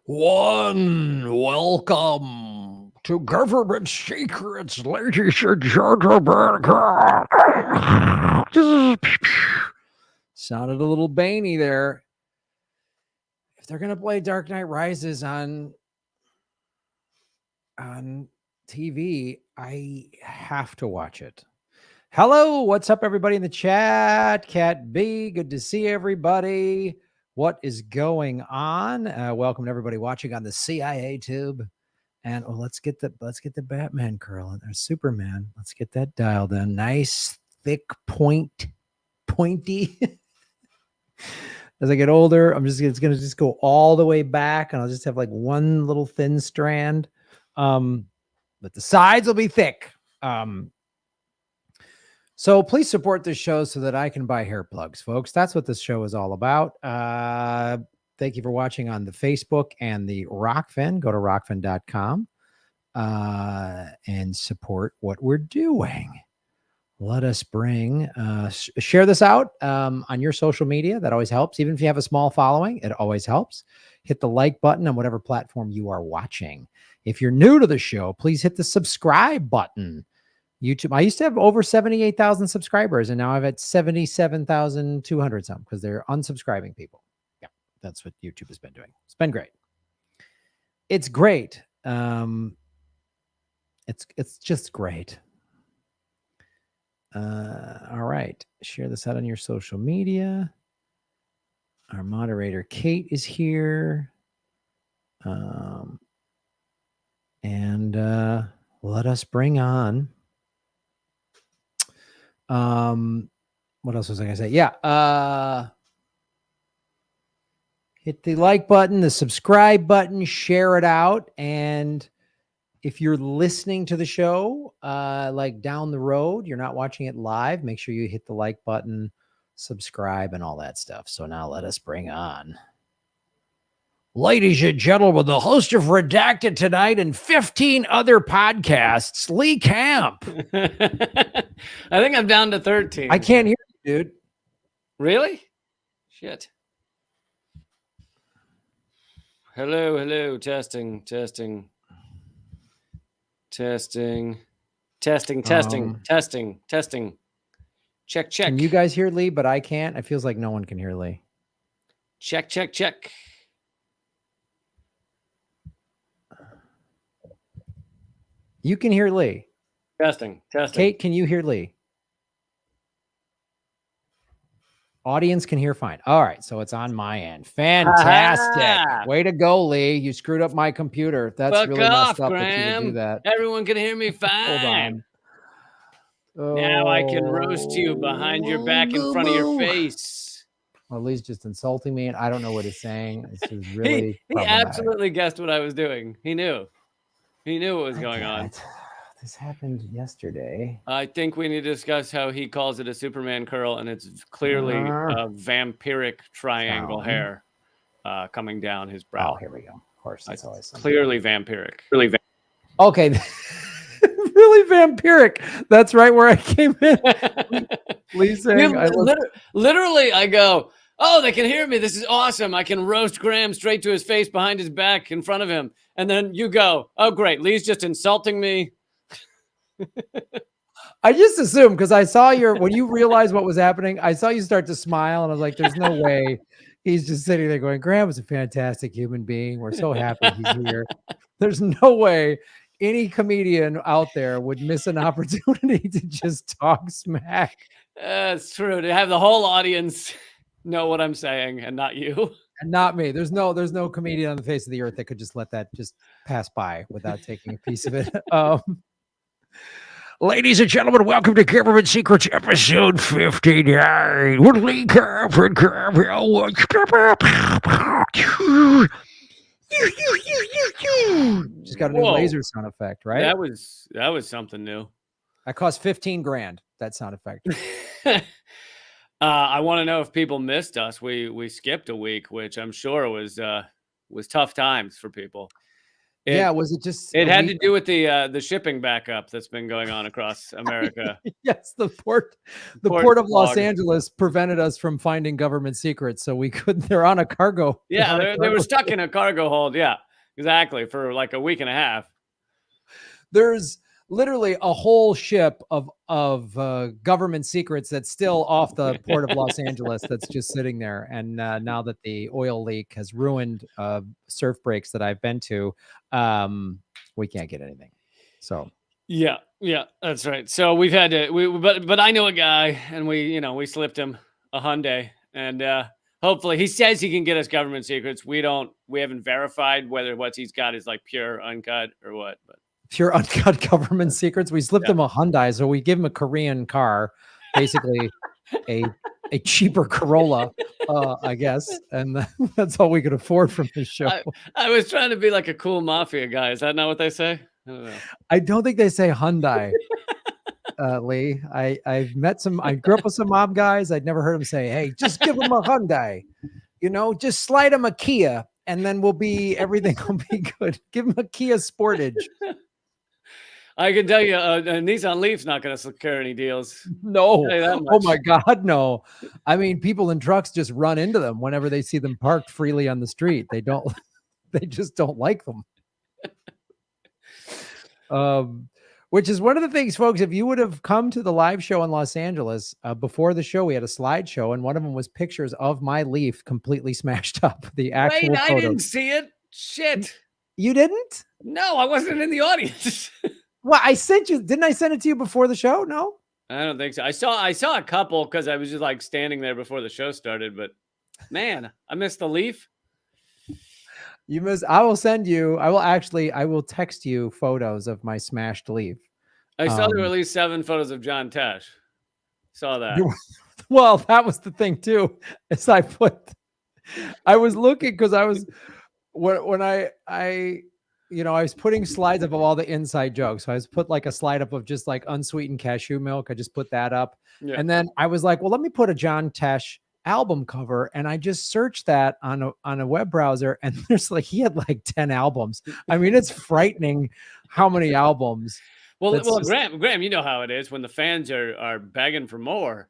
Welcome to Government Secrets, ladies and gentlemen. Sounded a little Baney there. If they're gonna play Dark Knight Rises on TV, I have to watch it. Hello, what's up, everybody in the chat? Cat B, good to see everybody. What is going on? Welcome to everybody watching on the CIA tube. And let's get the Batman curl or Superman. Let's get that dialed in. Nice, thick, pointy. As I get older, it's gonna just go all the way back, and I'll just have like one little thin strand. But the sides will be thick. So please support this show so that I can buy hair plugs, folks. That's what this show is all about. Thank you for watching on the Facebook and the Rockfin. Go to rockfin.com and support what we're doing. Let us share this out on your social media. That always helps. Even if you have a small following, it always helps. Hit the like button on whatever platform you are watching. If you're new to the show, please hit the subscribe button. YouTube. I used to have over 78,000 subscribers, and now I've at 77,200 some because they're unsubscribing people. Yeah, that's what YouTube has been doing. It's been great. It's great. It's just great. All right. Share this out on your social media. Our moderator, Kate, is here. And let us bring on. What else was I gonna say? Yeah. Hit the like button, the subscribe button, share it out. And if you're listening to the show, like down the road, you're not watching it live, make sure you hit the like button, subscribe, and all that stuff. So now let us bring on, ladies and gentlemen, the host of Redacted Tonight and 15 other podcasts, Lee Camp. I think I'm down to 13. I can't hear you, dude. Really? Shit. Hello. Testing. Check. Can you guys hear Lee? But I can't. It feels like no one can hear Lee. Check. You can hear Lee. Testing. Kate, can you hear Lee? Audience can hear fine. All right, so it's on my end. Fantastic. Way to go, Lee. You screwed up my computer. That's Fuck really off, messed up Graham. that you would do that. Everyone can hear me fine. Hold on. Now I can roast you behind your back in front of your face. Well, Lee's just insulting me, and I don't know what he's saying. This is really he absolutely guessed what I was doing. He knew what was going on. This happened yesterday. I think we need to discuss how he calls it a Superman curl, and it's clearly a vampiric triangle hair coming down his brow. Oh, here we go. Of course, that's always clearly vampiric. Okay. Really vampiric. That's right where I came in. Lee's saying, literally, I go, oh, they can hear me. This is awesome. I can roast Graham straight to his face behind his back in front of him. And then you go, oh, great. Lee's just insulting me. I just assumed because I saw when you realized what was happening, I saw you start to smile, and I was like, there's no way he's just sitting there going, Graham is a fantastic human being. We're so happy he's here. There's no way any comedian out there would miss an opportunity to just talk smack. It's true. To have the whole audience know what I'm saying and not you. And not me. There's no comedian on the face of the earth that could just let that just pass by without taking a piece of it. Ladies and gentlemen, welcome to Government Secrets episode 59 with Lee Camp and Gabriel. Just got a new laser sound effect, right? That was something new. That cost $15,000. That sound effect. I want to know if people missed us. We skipped a week, which I'm sure was tough times for people. Yeah, was it just It a had week? to do with the shipping backup that's been going on across America. Yes, the port Port of Los clog. Angeles prevented us from finding government secrets, so we couldn't. They're on a cargo. They're Yeah, on a they were cargo stuck ship. in a cargo hold. Yeah, exactly, for like a week and a half. There's literally a whole ship of government secrets that's still off the port of Los Angeles that's just sitting there. And now that the oil leak has ruined surf breaks that I've been to, we can't get anything. So Yeah, that's right. So we've had to, but I know a guy, and we slipped him a Hyundai, and hopefully he says he can get us government secrets. We haven't verified whether what he's got is like pure uncut or what. But pure uncut government secrets. We slipped Yeah. him a Hyundai, so we give him a Korean car, basically a cheaper Corolla, I guess, and that's all we could afford from his show. I was trying to be like a cool mafia guy. Is that not what they say? I don't know. I don't think they say Hyundai, Lee. I've met some. I grew up with some mob guys. I'd never heard them say, "Hey, just give him a Hyundai." Just slide him a Kia, and then everything will be good. Give him a Kia Sportage. I can tell you, a Nissan Leaf's not going to secure any deals. No. Tell you that Oh much. my God, no. I mean, people in trucks just run into them whenever they see them parked freely on the street. They just don't like them. Which is one of the things, folks, if you would have come to the live show in Los Angeles, before the show, we had a slideshow, and one of them was pictures of my Leaf completely smashed up. The actual Wait, photos. I didn't see it. Shit. You didn't? No, I wasn't in the audience. Well, I sent you. Didn't I send it to you before the show? No. I don't think so. I saw a couple because I was just like standing there before the show started. But man, I missed the Leaf. You missed. I will send you. I will text you photos of my smashed Leaf. I saw there were at least 7 photos of John Tesh. Saw that. Well, that was the thing too. As I was looking because I was when I was putting slides up of all the inside jokes. So I was put like a slide up of just like unsweetened cashew milk. I just put that up. Yeah. And then I was like, well, let me put a John Tesh album cover. And I just searched that on a web browser. And he had like 10 albums. I mean, it's frightening how many albums. Well, Graham, you know how it is when the fans are begging for more.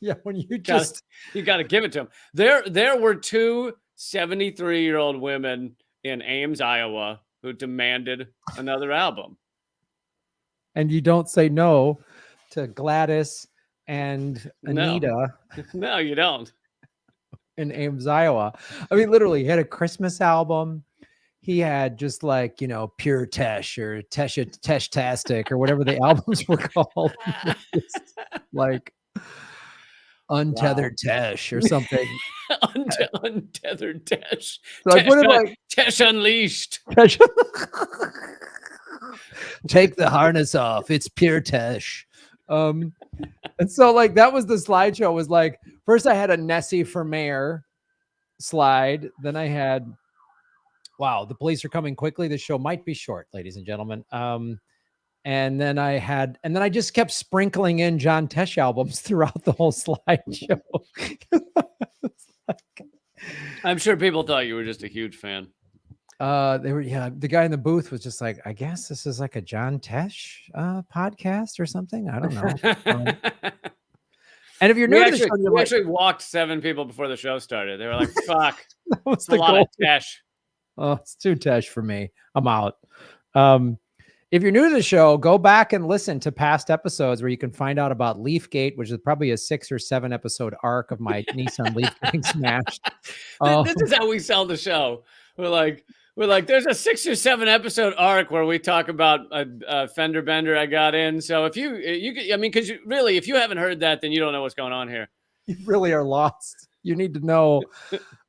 Yeah, when you got to give it to them. There were 2 73-year-old women in Ames, Iowa, who demanded another album. And you don't say no to Gladys and Anita. No, you don't. In Ames, Iowa. I mean, literally, he had a Christmas album. He had just like, Pure Tesh or Tesh-tastic or whatever the albums were called. Like Untethered Tesh or something. Untethered Tesh. So I put it like Tesh Unleashed. Take the harness off. It's Pure Tesh. And so like that was the slideshow. Was like, first I had a Nessie for mayor slide. Then I had, wow, the police are coming quickly. The show might be short, ladies and gentlemen. And then I just kept sprinkling in John Tesh albums throughout the whole slideshow. I'm sure people thought you were just a huge fan. The guy in the booth was just like, I guess this is like a John Tesh podcast or something. I don't know. And if you're new to the show, we actually walked 7 people before the show started. They were like, fuck, that was a lot of Tesh. Oh, it's too Tesh for me. I'm out. If you're new to the show, go back and listen to past episodes where you can find out about Leafgate, which is probably a 6 or 7 episode arc of my Nissan Leaf getting smashed. This is how we sell the show. We're like, there's a 6 or 7 episode arc where we talk about a fender bender I got in. So if because if you haven't heard that, then you don't know what's going on here. You really are lost. You need to know.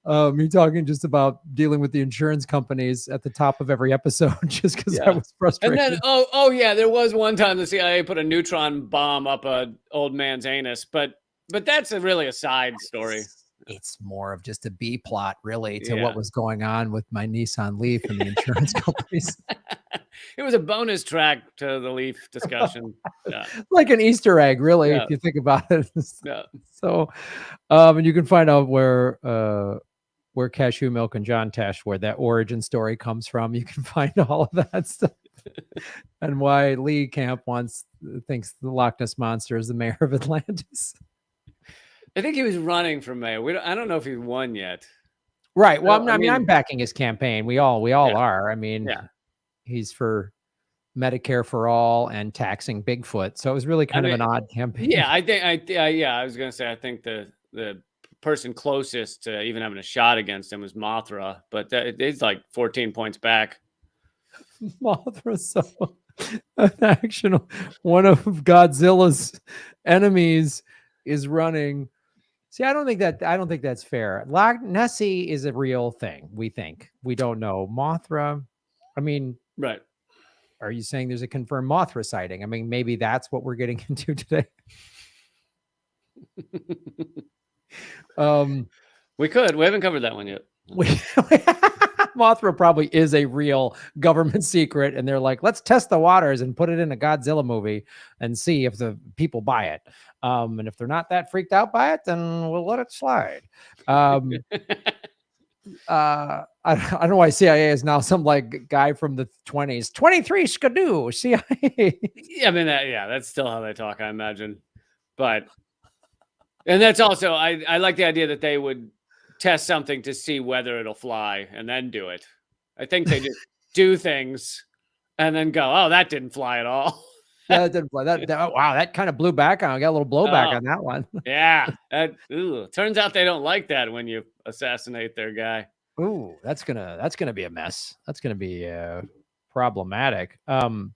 You're talking just about dealing with the insurance companies at the top of every episode, just because I was frustrated. And then, yeah, there was one time the CIA put a neutron bomb up an old man's anus, but that's really a side story. It's more of just a B plot, really, to what was going on with my Nissan Leaf and the insurance companies. It was a bonus track to the Leaf discussion. Yeah. Like an Easter egg, really, if you think about it. Yeah. So, and you can find out where where Cashew Milk and John Tesh, where that origin story comes from. You can find all of that stuff. And why Lee Camp thinks the Loch Ness Monster is the mayor of Atlantis. I think he was running for mayor. I don't know if he won yet. Right. Well, I'm backing his campaign. We all are. I mean, yeah. He's for Medicare for all and taxing Bigfoot. So it was really kind of an odd campaign. Yeah, I was going to say, I think the person closest to even having a shot against him was Mothra, but it's like 14 points back. Mothra, so actual one of Godzilla's enemies is running. See, I don't think that's fair. Nessie is a real thing. We think. We don't know. Mothra, I mean, right. Are you saying there's a confirmed Mothra sighting? I mean, maybe that's what we're getting into today. We haven't covered that one yet. Mothra probably is a real government secret, and they're like, let's test the waters and put it in a Godzilla movie and see if the people buy it. And if they're not that freaked out by it, then we'll let it slide. I don't know why CIA is now some like guy from the 20s. 23 Skidoo, CIA. Yeah, I mean, that's still how they talk, I imagine. But, and that's also, I like the idea that they would test something to see whether it'll fly and then do it. I think they just do things and then go, oh, that didn't fly at all. Yeah, that didn't fly. Wow, that kind of blew back on. I got a little blowback on that one. Yeah. Turns out they don't like that when you assassinate their guy. Ooh, that's gonna be a mess. That's gonna be problematic. All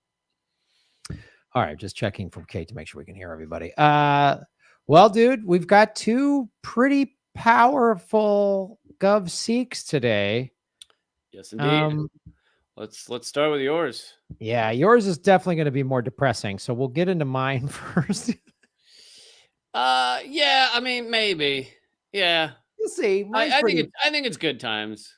right, just checking from Kate to make sure we can hear everybody. Well, dude, we've got two pretty powerful Gov Seeks today. Yes, indeed. Let's start with yours. Yeah, yours is definitely going to be more depressing. So we'll get into mine first. Yeah, I mean, maybe. Yeah. You'll see. I think it's good times.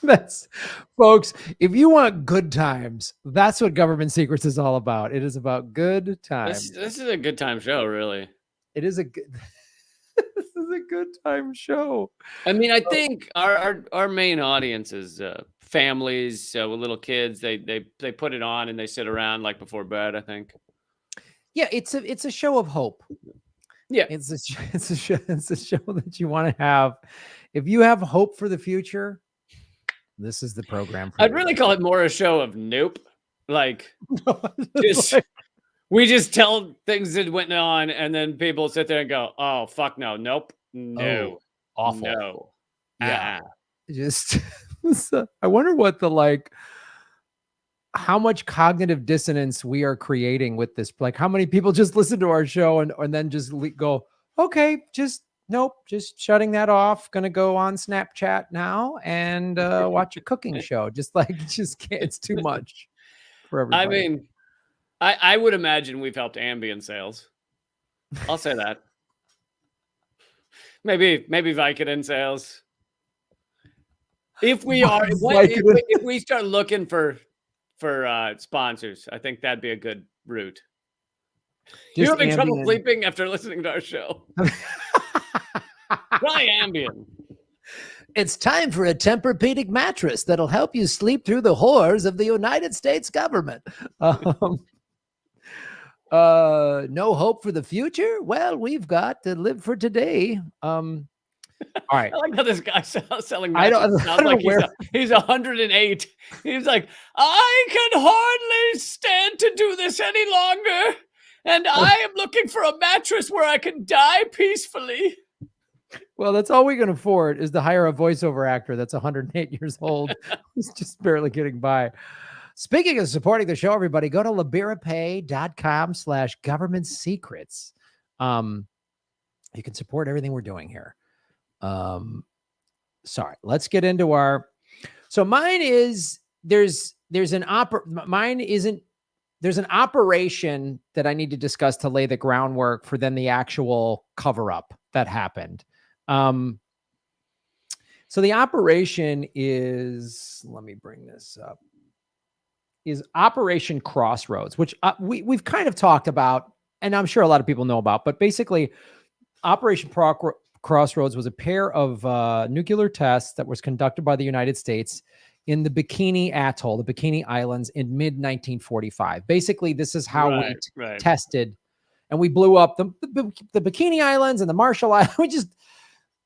That's, folks, if you want good times, that's what Government Secrets is all about. It is about good times. This is a good time show, really. It is a good this is a good time show. I mean, I think our main audience is families with little kids. They put it on and they sit around like before bed, I think. Yeah, it's a show of hope. Yeah, it's a show that you want to have. If you have hope for the future, this is the program. I'd really call it more a show of nope. Like, we just tell things that went on, and then people sit there and go, "Oh, fuck no, nope, no, awful, no, yeah." Just, I wonder what how much cognitive dissonance we are creating with this. Like, how many people just listen to our show and then just go, okay, just nope, just shutting that off. Gonna go on Snapchat now and watch a cooking show. Just can't. It's too much for everybody. I mean, I would imagine we've helped Ambien sales. I'll say that. maybe Vicodin sales. If we are, if we start looking for sponsors, I think that'd be a good route. You're having trouble sleeping after listening to our show. Try Ambien. It's time for a Tempur-Pedic mattress that'll help you sleep through the horrors of the United States government. No hope for the future? Well, we've got to live for today. All right. I like how this guy selling mattresses sounds like he's 108. He's like, I can hardly stand to do this any longer, and I am looking for a mattress where I can die peacefully. Well, that's all we can afford is to hire a voiceover actor that's 108 years old who's just barely getting by. Speaking of supporting the show, everybody, go to liberapay.com/government secrets. You can support everything we're doing here. Sorry, let's get into so mine is, there's an operation that I need to discuss to lay the groundwork for then the actual cover up that happened. So the operation is, let me bring this up, is Operation Crossroads, which we've kind of talked about, and I'm sure a lot of people know about, but basically Operation Crossroads was a pair of nuclear tests that was conducted by the United States in the Bikini Atoll, the Bikini Islands, in mid 1945. Basically, this is how we tested, and we blew up the Bikini Islands and the Marshall Islands. We just,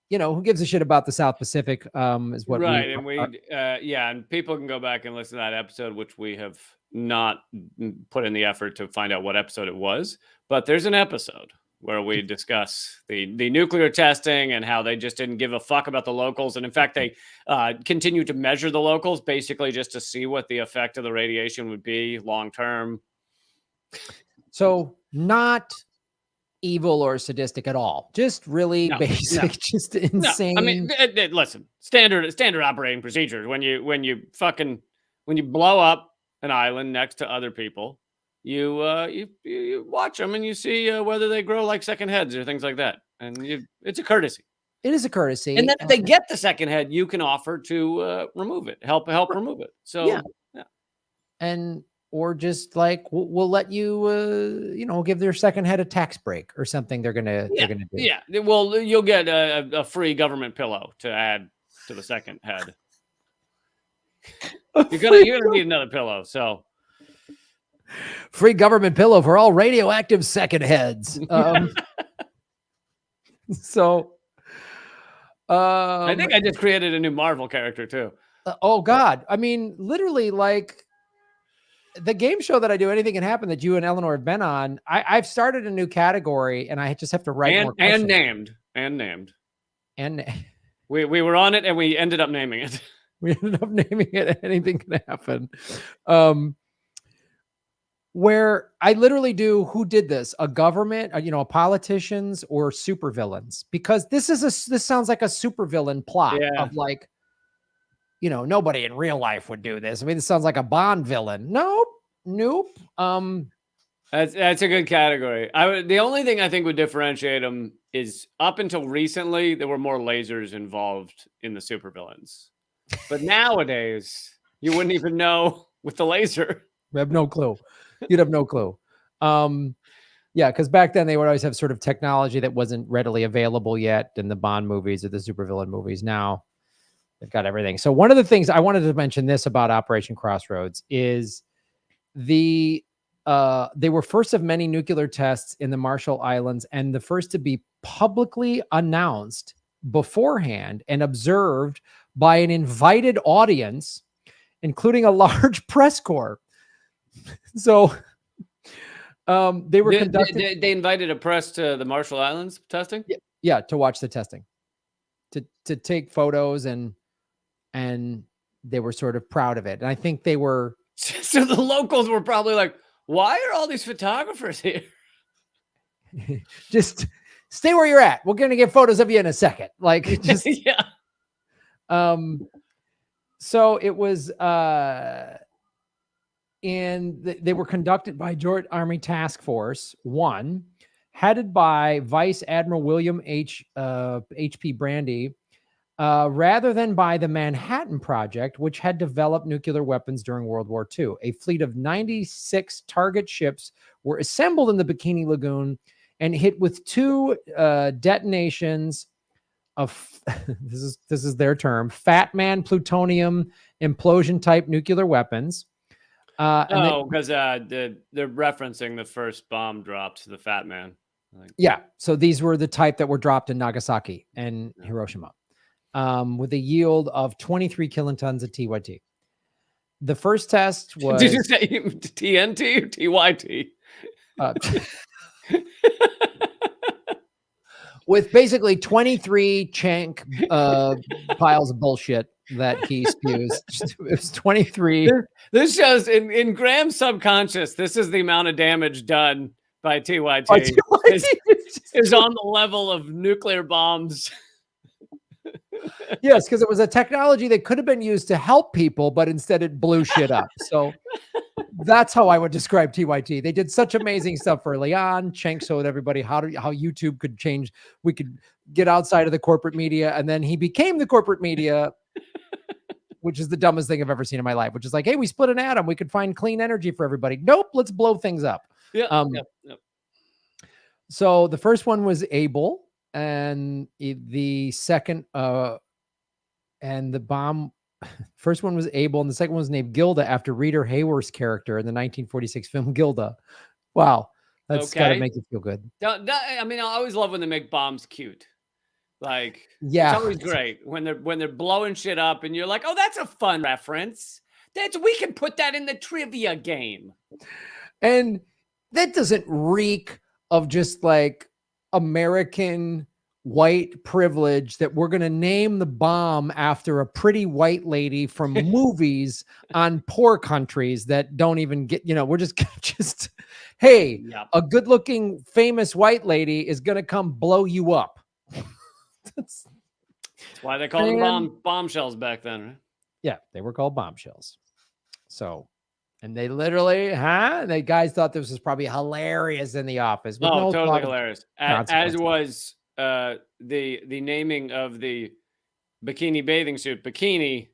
who gives a shit about the South Pacific? Is what and people can go back and listen to that episode, which we have not put in the effort to find out what episode it was, but there's an episode where we discuss the nuclear testing and how they just didn't give a fuck about the locals. And in fact, they continue to measure the locals basically just to see what the effect of the radiation would be long term. So not evil or sadistic at all. Just really basic, just insane. No. I mean, listen, standard operating procedures. When you blow up an island next to other people, you watch them and you see whether they grow like second heads or things like that. And it's a courtesy. It is a courtesy. And then if they get the second head, you can offer to remove it, help remove it. So yeah. And or just like we'll let you give their second head a tax break or something. They're gonna do. Yeah. Well, you'll get a free government pillow to add to the second head. You're gonna need another pillow. So. Free government pillow for all radioactive second heads. So, I think I just created a new Marvel character too. Oh God! I mean, literally, like the game show that I do, Anything Can Happen, that you and Eleanor have been on. I've started a new category, and I just have to write more questions. And named. We were on it, and we ended up naming it. We ended up naming it Anything Can Happen. Where I literally do, who did this? A government, politicians or supervillains? Because this sounds like a supervillain plot of like, nobody in real life would do this. I mean, this sounds like a Bond villain. Nope. That's a good category. The only thing I think would differentiate them is up until recently, there were more lasers involved in the supervillains. But nowadays, you wouldn't even know with the laser. We have no clue. You'd have no clue. Because back then they would always have sort of technology that wasn't readily available yet in the Bond movies or the supervillain movies. Now they've got everything. So one of the things I wanted to mention this about Operation Crossroads is they were first of many nuclear tests in the Marshall Islands and the first to be publicly announced beforehand and observed by an invited audience, including a large press corps. So they were conducting. They invited a press to the Marshall Islands testing. Yeah, to watch the testing, to take photos, and they were sort of proud of it. And I think they were. So the locals were probably like, "Why are all these photographers here?" Just stay where you're at. We're gonna get photos of you in a second. Like, just yeah. So it was. And they were conducted by Joint Army Task Force 1, headed by Vice Admiral William H.P. Brandy, rather than by the Manhattan Project, which had developed nuclear weapons during World War II. A fleet of 96 target ships were assembled in the Bikini Lagoon and hit with 2 detonations of this is their term, Fat Man plutonium implosion type nuclear weapons. Because they're referencing the first bomb dropped, the Fat Man. Yeah, so these were the type that were dropped in Nagasaki and Hiroshima, with a yield of 23 kilotons of TYT. The first test was. Did you say TNT or TYT? With basically 23 Chank piles of bullshit that he spews. It was 23. This shows in Graham's subconscious, this is the amount of damage done by TYT. Is on the level of nuclear bombs. Yes, because it was a technology that could have been used to help people, but instead it blew shit up. So that's how I would describe TYT. They did such amazing stuff early on. Chank showed everybody how YouTube could change. We could get outside of the corporate media, and then he became the corporate media, which is the dumbest thing I've ever seen in my life. Which is like, hey, we split an atom, we could find clean energy for everybody. Nope, let's blow things up. Yeah. So the first one was Able, and the second, and the bomb, first one was Abel, and the second one was named Gilda after Rita Hayworth's character in the 1946 film Gilda. Wow, that's got to Okay. make you feel good. I mean, I always love when they make bombs cute. Like, it's Yeah, always great when they're blowing shit up, and you're like, oh, that's a fun reference. We can put that in the trivia game. and that doesn't reek of just like American white privilege that we're going to name the bomb after a pretty white lady from movies on poor countries that don't even get, we're just hey, Yep. a good looking famous white lady is going to come blow you up. That's why they called them bombshells back then, right? Yeah, they were called bombshells. So, and they literally, the guys thought this was probably hilarious in the office. Oh, totally hilarious. As was the naming of the bikini bathing suit bikini,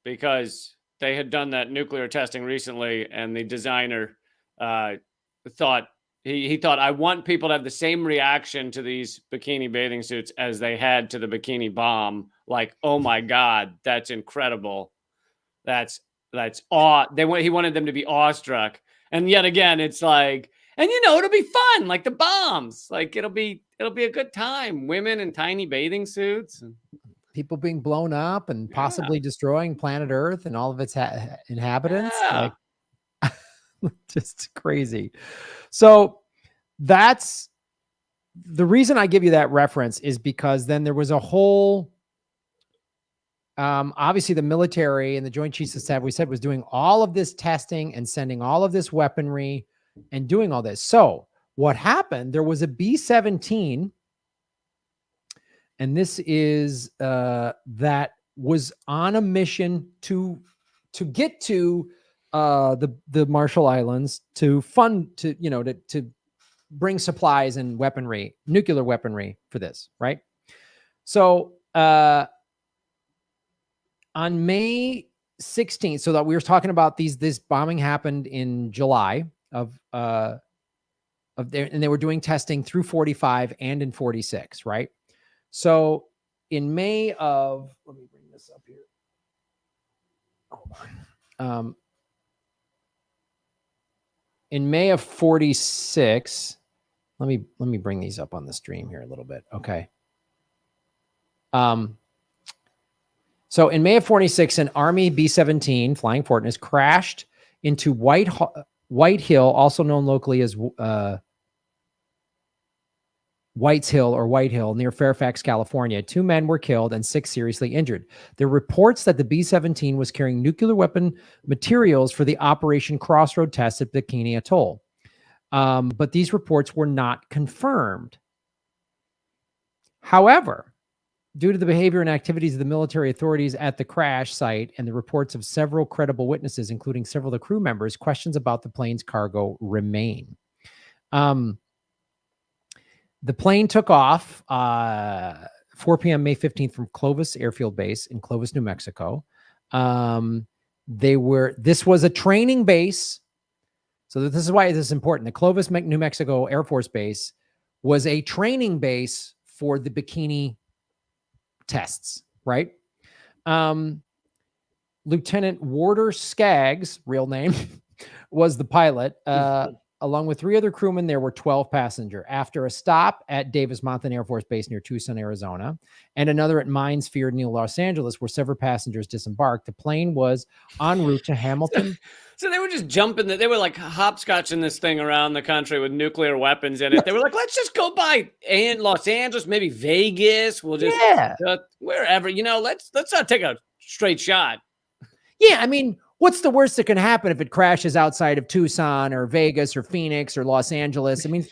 because they had done that nuclear testing recently, and the designer thought he thought, I want people to have the same reaction to these bikini bathing suits as they had to the bikini bomb. Like, oh my God, that's incredible. That's awe. He wanted them to be awestruck. And yet again, it's like, and it'll be fun, like the bombs. Like it'll be a good time. Women in tiny bathing suits, and people being blown up and possibly destroying planet Earth and all of its inhabitants. Yeah. Like, just crazy. So that's the reason I give you that reference, is because then there was a whole, obviously the military and the Joint Chiefs of Staff, we said, was doing all of this testing and sending all of this weaponry and doing all this. So what happened, there was a B-17, and this is that was on a mission to get to the Marshall Islands to bring supplies and weaponry, nuclear weaponry for this, right? So on May 16th, so that we were talking about this bombing happened in July and they were doing testing through 45 and in 46, right? So in May of, let me bring this up here. Hold on. In May of 46, let me bring these up on the stream here a little bit. Okay. So in May of 46, an Army B-17 Flying Fortress crashed into White Hill, also known locally as White's Hill or White Hill, near Fairfax, California. 2 men were killed and 6 seriously injured. There are reports that the B-17 was carrying nuclear weapon materials for the Operation Crossroad test at Bikini Atoll. But these reports were not confirmed. However, due to the behavior and activities of the military authorities at the crash site and the reports of several credible witnesses, including several of the crew members, questions about the plane's cargo remain. The plane took off 4 p.m. May 15th from Clovis Airfield Base in Clovis, New Mexico. This was a training base. So this is why this is important. The Clovis, New Mexico Air Force Base was a training base for the bikini tests, right? Lieutenant Warder Skaggs, real name, was the pilot. Along with 3 other crewmen, there were 12 passengers. After a stop at Davis-Monthan Air Force Base near Tucson, Arizona, and another at Mines Field near Los Angeles, where several passengers disembarked, the plane was en route to Hamilton. So they were just jumping. They were like hopscotching this thing around the country with nuclear weapons in it. They were like, let's just go by Los Angeles, maybe Vegas. We'll just wherever, let's not take a straight shot. Yeah, I mean, what's the worst that can happen if it crashes outside of Tucson or Vegas or Phoenix or Los Angeles? I mean,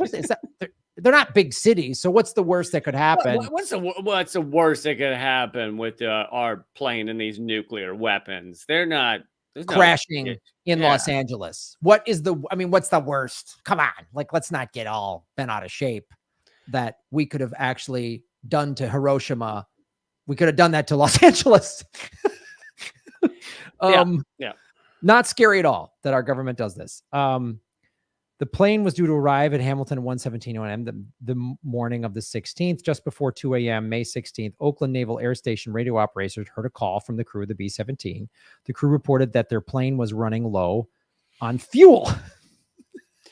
they're not big cities, so what's the worst that could happen? What's the worst that could happen with our plane and these nuclear weapons? They're not crashing in Los Angeles. What's the worst? Come on, like, let's not get all bent out of shape that we could have actually done to Hiroshima. We could have done that to Los Angeles. Not scary at all that our government does this. The plane was due to arrive at Hamilton at 1:17 a.m. the morning of the 16th, just before 2 a.m. May 16th. Oakland Naval Air Station radio operators heard a call from the crew of the B-17. The crew reported that their plane was running low on fuel.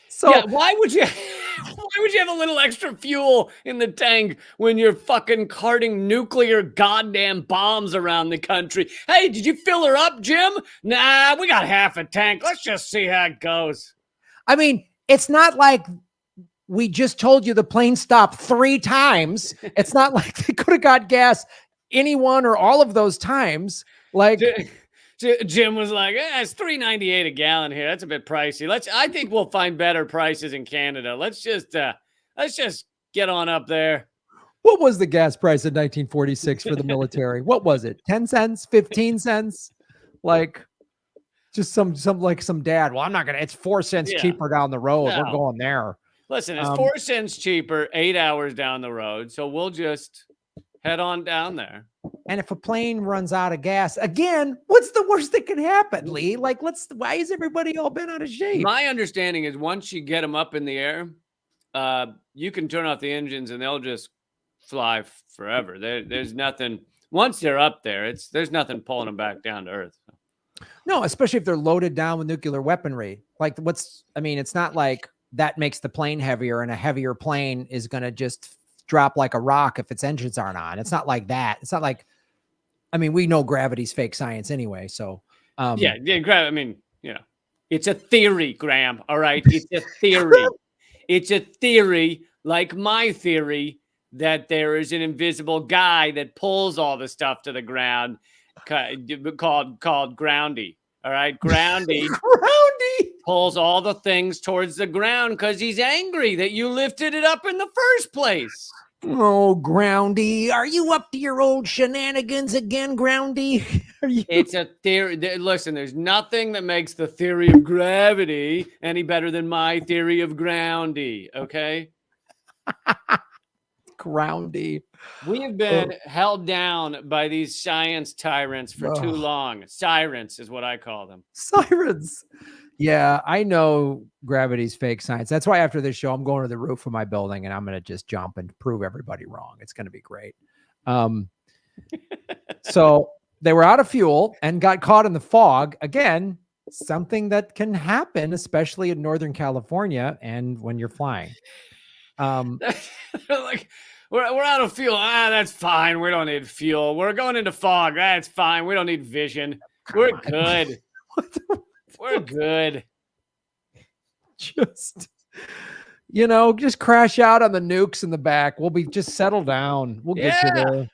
So yeah, why would you have a little extra fuel in the tank when you're fucking carting nuclear goddamn bombs around the country? Hey, did you fill her up, Jim? Nah, we got half a tank. Let's just see how it goes. I mean, it's not like we just told you the plane stopped 3 times. It's not like they could have got gas any one or all of those times. Like Jim was like, it's $3.98 a gallon here. That's a bit pricey. I think we'll find better prices in Canada. Let's just get on up there. What was the gas price in 1946 for the military? What was it? 10 cents, 15 cents? Like just some dad. Well, I'm not gonna, it's 4 cents cheaper down the road. No. We're going there. Listen, it's 4 cents cheaper, 8 hours down the road. So we'll just head on down there. And if a plane runs out of gas again, what's the worst that can happen, Lee? Like, why is everybody all bent out of shape? My understanding is once you get them up in the air, you can turn off the engines and they'll just fly forever. There's nothing. Once they're up there, there's nothing pulling them back down to earth. No, especially if they're loaded down with nuclear weaponry. Like, it's not like that makes the plane heavier, and a heavier plane is going to just drop like a rock if its engines aren't on. It's not like that. It's not like, we know gravity's fake science anyway. So, it's a theory, Graham. All right. It's a theory. It's a theory, like my theory that there is an invisible guy that pulls all the stuff to the ground called Groundy. All right. Groundy. Groundy pulls all the things towards the ground because he's angry that you lifted it up in the first place. Oh, Groundy, are you up to your old shenanigans again, Groundy? It's a theory. Listen, there's nothing that makes the theory of gravity any better than my theory of Groundy, okay? Groundy. We have been held down by these science tyrants for too long. Sirens is what I call them. Sirens. Yeah, I know gravity's fake science. That's why after this show, I'm going to the roof of my building and I'm going to just jump and prove everybody wrong. It's going to be great. So they were out of fuel and got caught in the fog. Again, something that can happen, especially in Northern California and when you're flying. Like, we're out of fuel. That's fine. We don't need fuel. We're going into fog. That's fine. We don't need vision. We're good. We're good. Just crash out on the nukes in the back. We'll be just settle down. We'll get you there.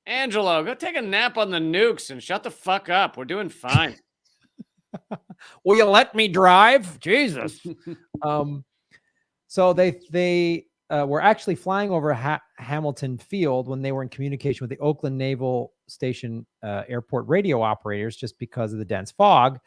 Angelo, go take a nap on the nukes and shut the fuck up. We're doing fine. Will you let me drive? Jesus. So they were actually flying over Hamilton Field when they were in communication with the Oakland Naval Station airport radio operators just because of the dense fog.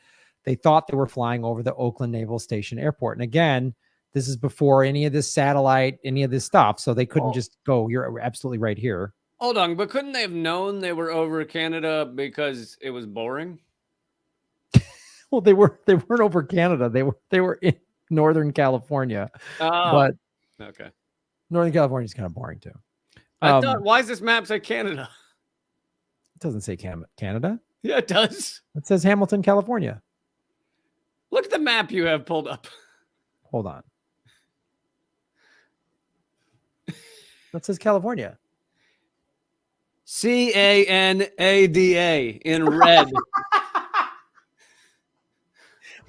They thought they were flying over the Oakland Naval Station airport. And again, this is before any of this satellite, any of this stuff. So they couldn't just go, you're absolutely right here. Hold on, but couldn't they have known they were over Canada because it was boring? Well, they weren't over Canada. They were in Northern California. But okay. Northern California is kind of boring too. I thought, why does this map say Canada? It doesn't say Canada. Yeah, it does. It says Hamilton, California. Look at the map you have pulled up. Hold on. That says California. Canada in red.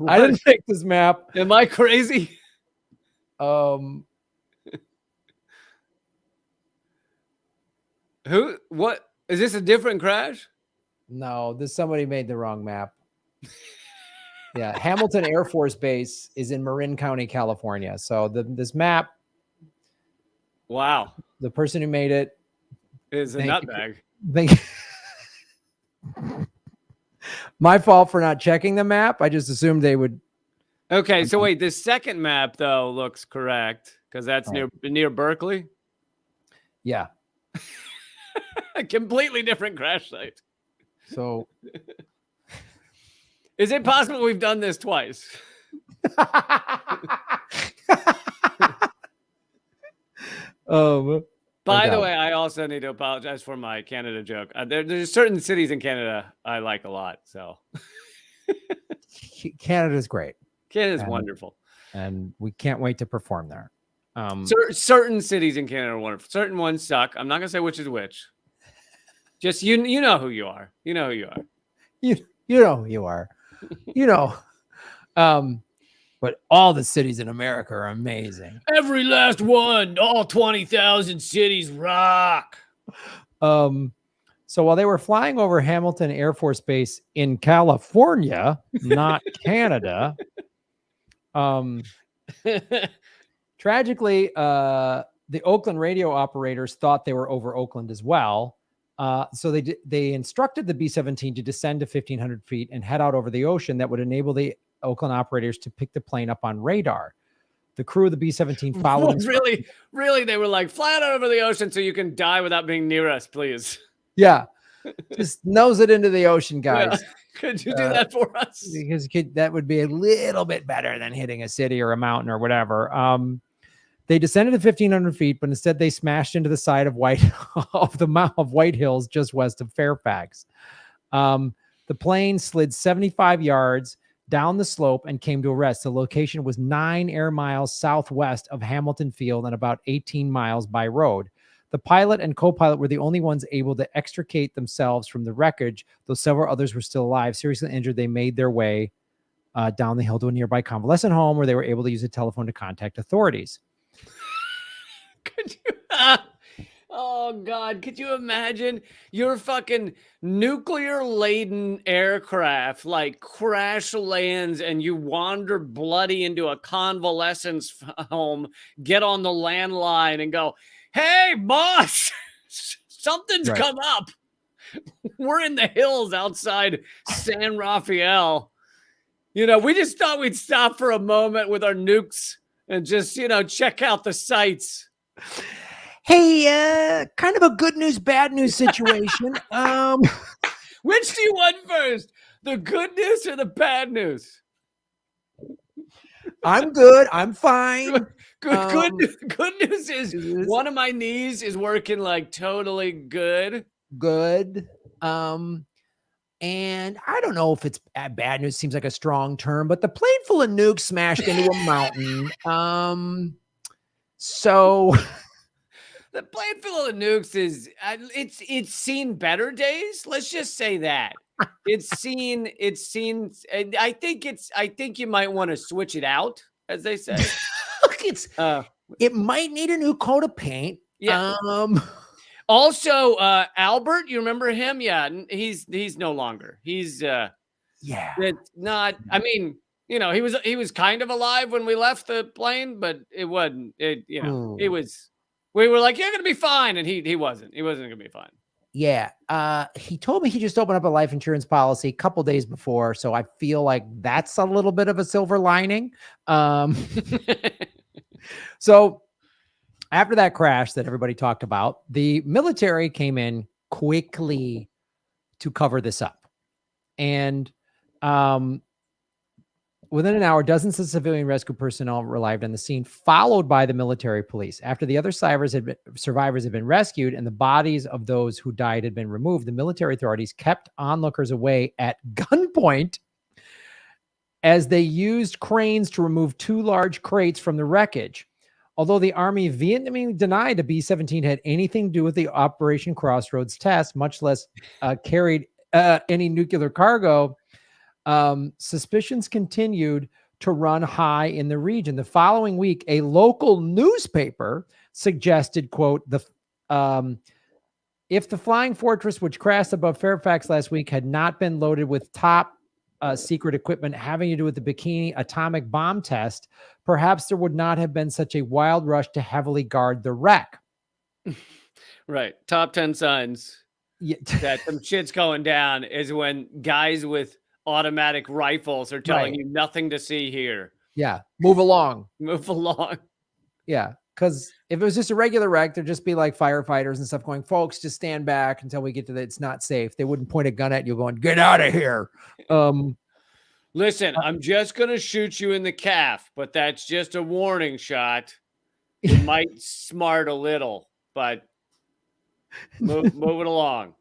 I didn't make this map. Am I crazy? What? Is this a different crash? No, somebody made the wrong map. Yeah, Hamilton Air Force Base is in Marin County, California. So this map. Wow. The person who made it is a nutbag. My fault for not checking the map. I just assumed they would. Okay, so wait, this second map though looks correct because that's near Berkeley. Yeah. A completely different crash site. So, is it possible we've done this twice? By the doubt. way, I also need to apologize for my Canada joke. There's certain cities in Canada I like a lot. So Canada's great, Canada's and, wonderful. and we can't wait to perform there. Certain cities in Canada are wonderful. Certain ones suck. I'm not gonna say which is which. Just you know who you are. You know who you are. You know who you are. You know. But all the cities in America are amazing. Every last one. All 20,000 cities rock. So while they were flying over Hamilton Air Force Base in California, not Canada, tragically, the Oakland radio operators thought they were over Oakland as well. So they instructed the B-17 to descend to 1,500 feet and head out over the ocean. That would enable the Oakland operators to pick the plane up on radar. The crew of the B-17 followed. Really, they were like, fly out over the ocean so you can die without being near us, please. Yeah, just nose it into the ocean, guys. Yeah. Could you do that for us? Because that would be a little bit better than hitting a city or a mountain or whatever. They descended to 1,500 feet, but instead they smashed into the side of White Hills, just west of Fairfax. The plane slid 75 yards down the slope and came to a rest. The location was 9 air miles southwest of Hamilton Field and about 18 miles by road. The pilot and co-pilot were the only ones able to extricate themselves from the wreckage, though several others were still alive. Seriously injured, they made their way down the hill to a nearby convalescent home where they were able to use a telephone to contact authorities. Could you? Oh God! Could you imagine your fucking nuclear-laden aircraft like crash lands and you wander bloody into a convalescence home, get on the landline and go, "Hey, boss, something's come up. We're in the hills outside San Rafael. You know, we just thought we'd stop for a moment with our nukes and just, check out the sights." Hey, kind of a good news, bad news situation. Which do you want first? The good news or the bad news? I'm good. I'm fine. Good news is one of my knees is working like totally good. Good. And I don't know if it's bad news. Seems like a strong term, but the plane full of nukes smashed into a mountain. So the plane full of nukes is it's seen better days. Let's just say that it's seen. I think you might want to switch it out, as they say. It might need a new coat of paint. Yeah. Also, Albert, you remember him? Yeah, he's no longer. He's It's not. I mean, he was kind of alive when we left the plane, but it wasn't. He was. We were like, "You're gonna be fine," and he wasn't. He wasn't gonna be fine. Yeah. He told me he just opened up a life insurance policy a couple days before, so I feel like that's a little bit of a silver lining. So after that crash that everybody talked about, the military came in quickly to cover this up. And within an hour, dozens of civilian rescue personnel arrived on the scene, followed by the military police. After the other survivors had been rescued and the bodies of those who died had been removed, the military authorities kept onlookers away at gunpoint as they used cranes to remove 2 large crates from the wreckage. Although the Army vehemently denied the B-17 had anything to do with the Operation Crossroads test, much less carried any nuclear cargo, suspicions continued to run high in the region. The following week, a local newspaper suggested, quote, if the Flying Fortress, which crashed above Fairfax last week, had not been loaded with top secret equipment having to do with the Bikini atomic bomb test, perhaps there would not have been such a wild rush to heavily guard the wreck. Right. Top 10 signs that some shit's going down is when guys with automatic rifles are telling you nothing to see here. Yeah. Move along. Move along. Yeah. Because if it was just a regular wreck, there'd just be like firefighters and stuff going, folks, just stand back until we get to it's not safe. They wouldn't point a gun at you going, get out of here. Listen, I'm just gonna shoot you in the calf, but that's just a warning shot. It might smart a little, but move it along.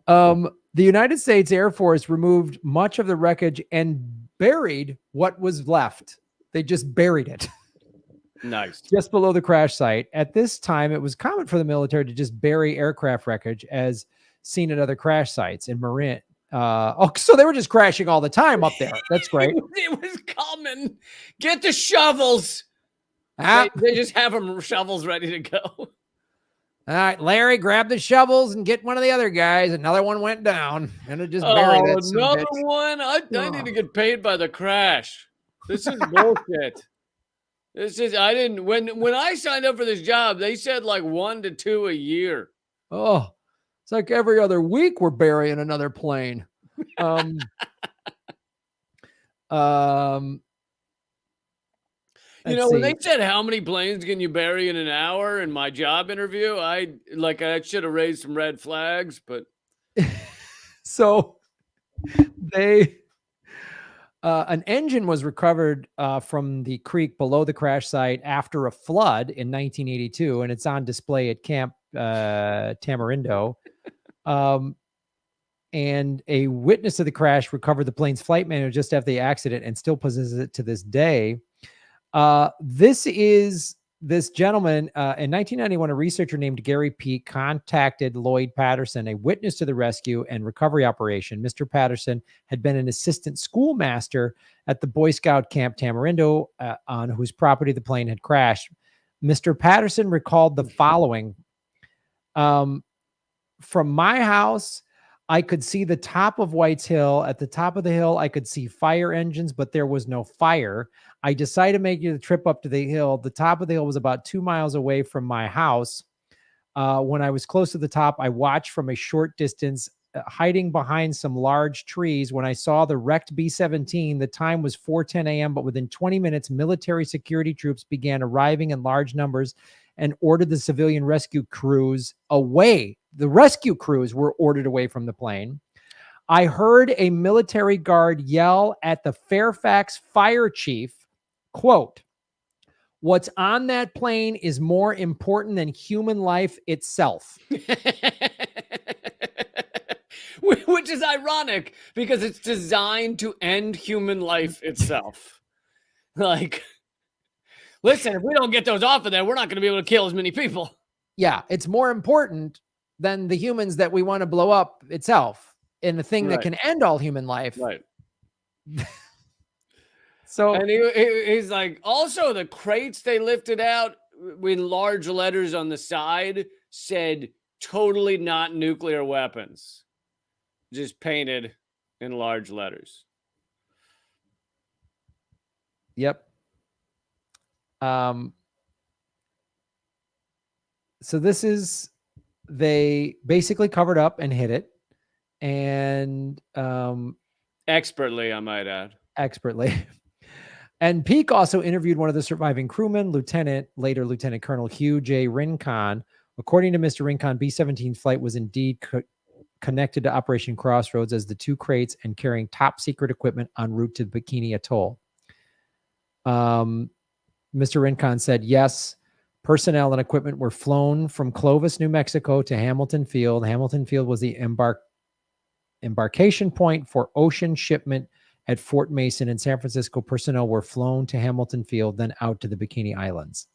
The United States Air Force removed much of the wreckage and buried what was left. They just buried it. Nice. Just below the crash site. At this time, it was common for the military to just bury aircraft wreckage, as seen at other crash sites in Marin. So they were just crashing all the time up there. That's great. It was common. Get the shovels. Ah, They just have them shovels ready to go. all right, Larry, grab the shovels and get one of the other guys. Another one went down, and it just buried it. Another one. I need to get paid by the crash. This is bullshit. I didn't when I signed up for this job, they said like 1 to 2 a year. Oh, it's like every other week we're burying another plane. You know, when they said how many planes can you bury in an hour in my job interview, I should have raised some red flags, but so they an engine was recovered from the creek below the crash site after a flood in 1982, and it's on display at Camp Tamarindo. And a witness of the crash recovered the plane's flight manual just after the accident and still possesses it to this day. This gentleman, in 1991, a researcher named Gary Peak contacted Lloyd Patterson, a witness to the rescue and recovery operation. Mr. Patterson had been an assistant schoolmaster at the Boy Scout Camp Tamarindo, on whose property the plane had crashed. Mr. Patterson recalled the following. From my house, I could see the top of White's Hill. At the top of the hill, I could see fire engines, but there was no fire. I decided to make the trip up to the hill. The top of the hill was about 2 miles away from my house. When I was close to the top, I watched from a short distance, hiding behind some large trees. When I saw the wrecked B-17, the time was 4:10 a.m., but within 20 minutes, military security troops began arriving in large numbers and ordered the civilian rescue crews away. The rescue crews were ordered away from the plane. I heard a military guard yell at the Fairfax fire chief, quote, "What's on that plane is more important than human life itself." Which is ironic because it's designed to end human life itself. Like, listen, if we don't get those off of there, we're not going to be able to kill as many people. Yeah, it's more important than the humans that we want to blow up itself, in the thing that can end all human life. Right. So, and he's like, also the crates they lifted out with large letters on the side said totally not nuclear weapons, just painted in large letters. Yep. So they basically covered up and hid it, and expertly, I might add. Expertly. And Peak also interviewed one of the surviving crewmen, later Lieutenant Colonel Hugh J. Rincon. According to Mr. Rincon, B-17 flight was indeed connected to Operation Crossroads as the two crates and carrying top secret equipment en route to Bikini Atoll. Mr. Rincon said, yes, personnel and equipment were flown from Clovis, New Mexico to Hamilton Field. Hamilton Field was the embarkation point for ocean shipment at Fort Mason in San Francisco. Personnel were flown to Hamilton Field, then out to the Bikini Islands.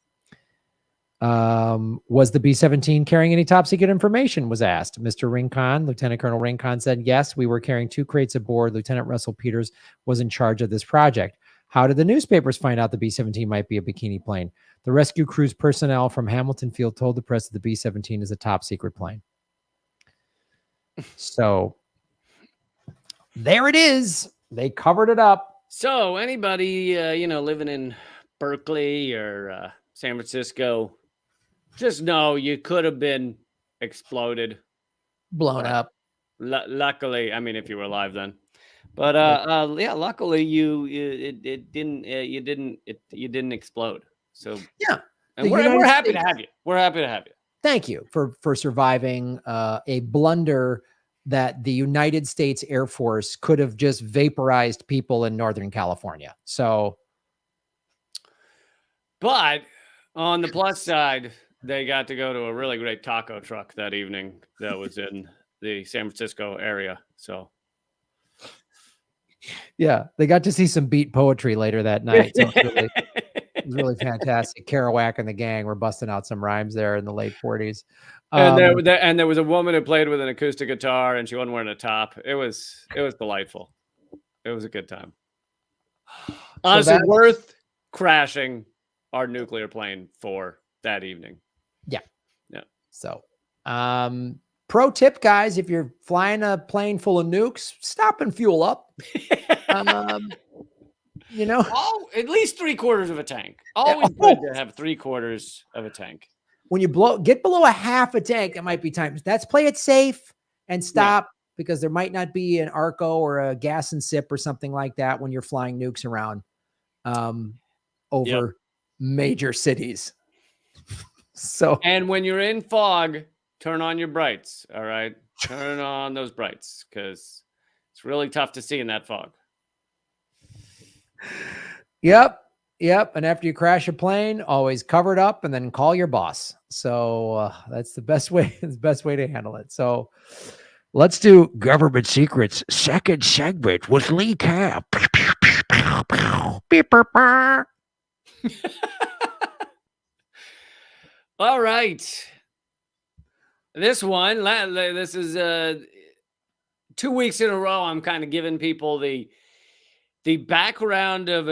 Was the B-17 carrying any top secret information, was asked. Mr. Rincon, Lieutenant Colonel Rincon, said, yes, we were carrying 2 crates aboard. Lieutenant Russell Peters was in charge of this project. How did the newspapers find out the B-17 might be a bikini plane? The rescue crew's personnel from Hamilton Field told the press that the B-17 is a top secret plane. So there it is. They covered it up. So anybody, living in Berkeley or San Francisco, just know you could have been exploded, blown up. Luckily, I mean, if you were alive then, but luckily you didn't explode. So yeah, and we're happy to have you. We're happy to have you. Thank you for surviving a blunder that the United States Air Force could have just vaporized people in Northern California. So, But on the plus side, they got to go to a really great taco truck that evening that was in the San Francisco area. So, yeah, they got to see some beat poetry later that night. So it was really fantastic. Kerouac and the gang were busting out some rhymes there in the late 40s. and there was a woman who played with an acoustic guitar, and she wasn't wearing a top. It was delightful. It was a good time. Honestly, worth crashing our nuclear plane for that evening. Yeah. Yeah. So, pro tip, guys, if you're flying a plane full of nukes, stop and fuel up. You know, at least 3/4 of a tank. Always good to have 3/4 of a tank. When you get below a half a tank, it might be time. That's play it safe and stop, because there might not be an ARCO or a gas and sip or something like that when you're flying nukes around over major cities. So, and when you're in fog, turn on your brights. All right, turn on those brights, because it's really tough to see in that fog. Yep. And after you crash a plane, always cover it up and then call your boss. So that's the best way. It's the best way to handle it. So let's do government secrets. Second segment with Lee Camp. All right. This one, this is 2 weeks in a row. I'm kind of giving people the background of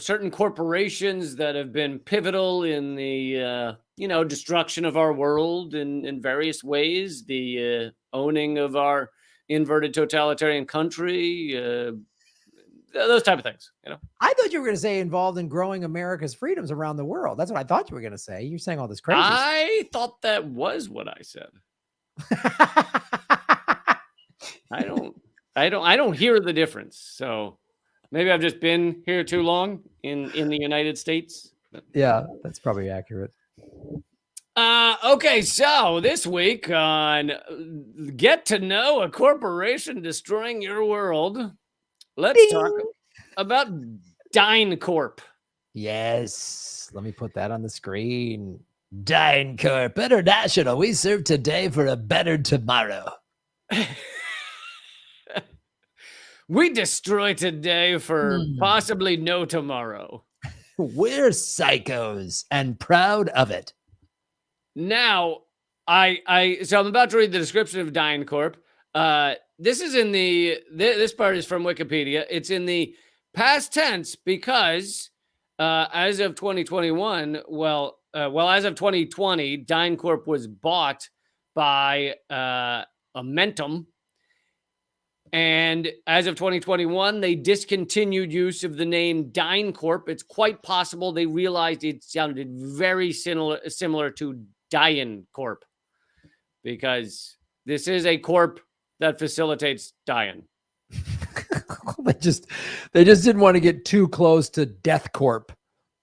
certain corporations that have been pivotal in the destruction of our world in various ways, the owning of our inverted totalitarian country, those type of things. I thought you were going to say involved in growing America's freedoms around the world. That's what I thought you were going to say. You're saying all this crazy. I thought that was what I said. I don't hear the difference. So maybe I've just been here too long in the United States. Yeah, that's probably accurate. Okay, so this week on Get to Know a Corporation Destroying Your World, let's talk about DynCorp. Yes, let me put that on the screen. DynCorp International. We serve today for a better tomorrow. We destroy today for possibly no tomorrow. We're psychos and proud of it. Now, so I'm about to read the description of DynCorp. This is in this part is from Wikipedia. It's in the past tense because as of 2021, as of 2020, DynCorp was bought by Amentum. And as of 2021, they discontinued use of the name DynCorp. It's quite possible they realized it sounded very similar to DynCorp, because this is a corp that facilitates dying. they just didn't want to get too close to Death Corp.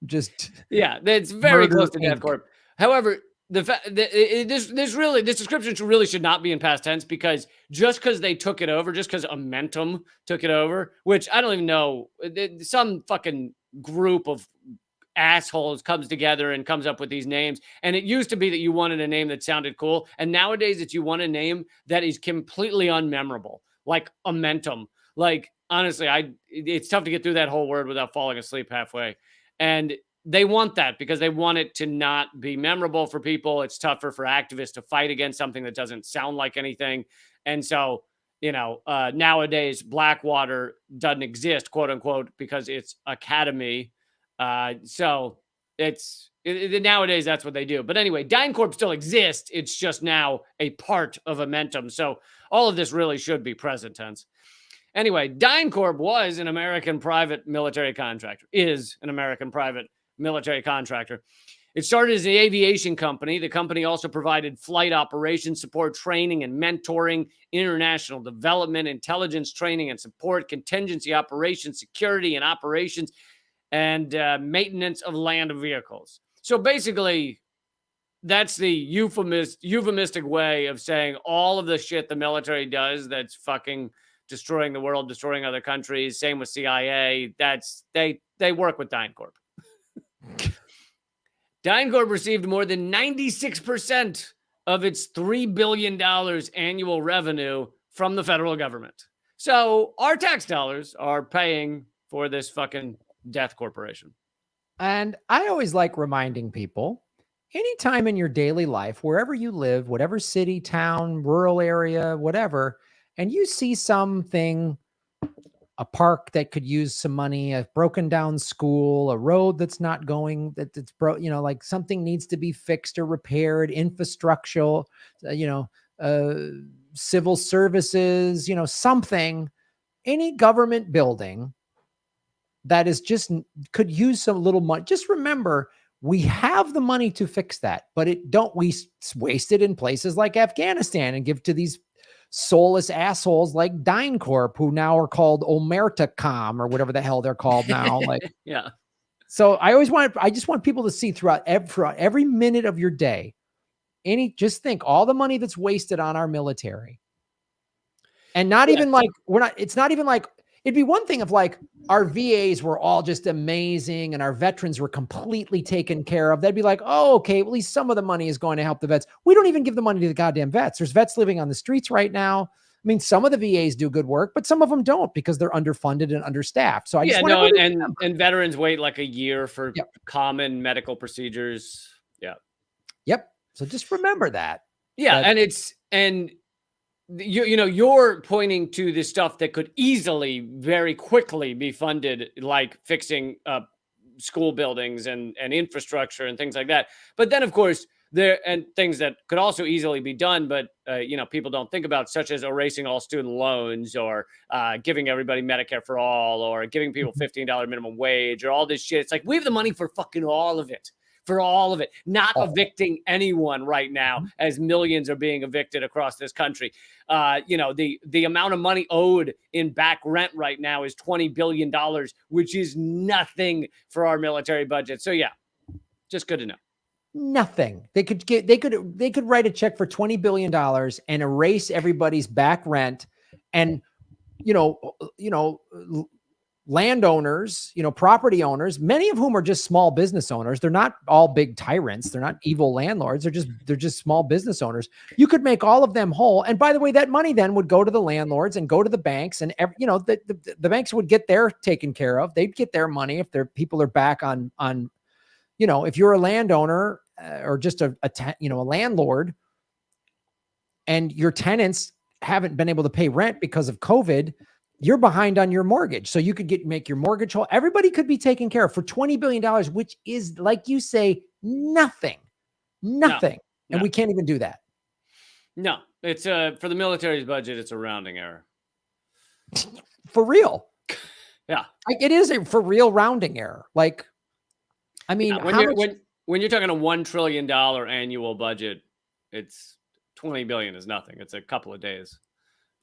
It's very close to Death Corp. However, the fact that this description really should not be in past tense, because just because they took it over, just because Amentum took it over, which I don't even know, some fucking group of assholes comes together and comes up with these names. And it used to be that you wanted a name that sounded cool, and nowadays it's you want a name that is completely unmemorable, like Amentum. Like, honestly, it's tough to get through that whole word without falling asleep halfway. And they want that because they want it to not be memorable for people. It's tougher for activists to fight against something that doesn't sound like anything. And so, nowadays Blackwater doesn't exist, quote unquote, because it's Academy. So nowadays that's what they do. But anyway, DynCorp still exists. It's just now a part of Amentum. So all of this really should be present tense. Anyway, DynCorp was an American private military contractor, is an American private military contractor. It started as an aviation company. The company also provided flight operations support, training and mentoring, international development, intelligence training and support, contingency operations, security and operations, and maintenance of land vehicles. So basically, that's the euphemistic way of saying all of the shit the military does that's fucking destroying the world, destroying other countries. Same with CIA. They work with DynCorp. DynCorp received more than 96% of its $3 billion annual revenue from the federal government. So our tax dollars are paying for this fucking death corporation. And I always like reminding people, anytime in your daily life, wherever you live, whatever city, town, rural area, whatever, and you see something, a park that could use some money, a broken down school, a road that's not going, that's broke, like something needs to be fixed or repaired, infrastructural, civil services, something, any government building that is just could use some little money. Just remember, we have the money to fix that, but we waste it in places like Afghanistan and give to these soulless assholes like DynCorp, who now are called Omertacom or whatever the hell they're called now. Like, yeah. So I just want people to see throughout every minute of your day, just think all the money that's wasted on our military. And not even like, it's not even like, it'd be one thing if like our VAs were all just amazing and our veterans were completely taken care of. They'd be like, oh, okay, at least some of the money is going to help the vets. We don't even give the money to the goddamn vets. There's vets living on the streets right now. I mean, some of the VAs do good work, but some of them don't because they're underfunded and understaffed. So and veterans wait like a year for common medical procedures. Yeah. Yep. So just remember that. Yeah. And you're pointing to the stuff that could easily, very quickly be funded, like fixing school buildings and infrastructure and things like that. But then, of course, and things that could also easily be done, but people don't think about, such as erasing all student loans, or giving everybody Medicare for all, or giving people $15 minimum wage, or all this shit. It's like, we have the money for fucking all of it. Not evicting anyone right now, as millions are being evicted across this country. The amount of money owed in back rent right now is $20 billion, which is nothing for our military budget. So yeah, just good to know. Nothing. They could write a check for $20 billion and erase everybody's back rent. And, landowners, property owners, many of whom are just small business owners. They're not all big tyrants. They're not evil landlords. They're just small business owners. You could make all of them whole. And by the way, that money then would go to the landlords and go to the banks, and the banks would get their taken care of. They'd get their money if their people are back on, if you're a landowner or just a landlord, and your tenants haven't been able to pay rent because of COVID, you're behind on your mortgage. So you could make your mortgage whole. Everybody could be taken care of for $20 billion, which is, like you say, nothing. No. And we can't even do that. No, it's for the military's budget, it's a rounding error. For real. Yeah. Like, it is a for real rounding error. Like, I mean, when you're talking a $1 trillion annual budget, it's $20 billion is nothing. It's a couple of days.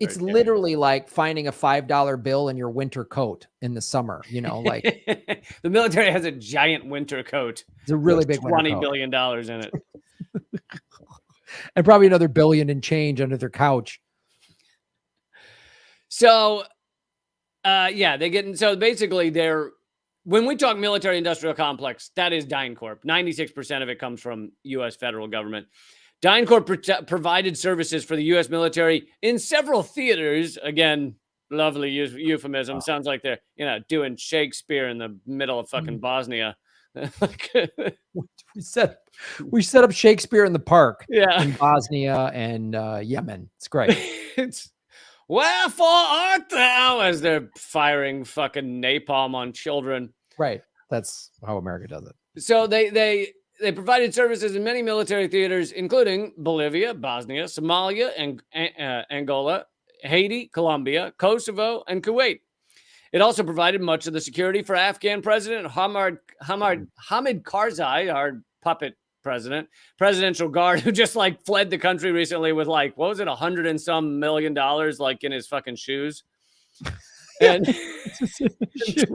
It's literally like finding a $5 bill in your winter coat in the summer, like the military has a giant winter coat. It's a really big $20 billion in it. And probably another billion and change under their couch. So, so basically when we talk military industrial complex, that is DynCorp. 96% of it comes from U.S. federal government. DynCorp provided services for the U.S. military in several theaters. Again, lovely euphemism. Sounds like they're, doing Shakespeare in the middle of fucking Bosnia. we set up Shakespeare in the park. Yeah. In Bosnia and Yemen. It's great. It's wherefore art thou, as they're firing fucking napalm on children. Right. That's how America does it. So they provided services in many military theaters, including Bolivia, Bosnia, Somalia, and Angola, Haiti, Colombia, Kosovo, and Kuwait. It also provided much of the security for Afghan President Hamid Karzai, our puppet president, presidential guard, who just fled the country recently with what was it, $100 and some million in his fucking shoes. And it's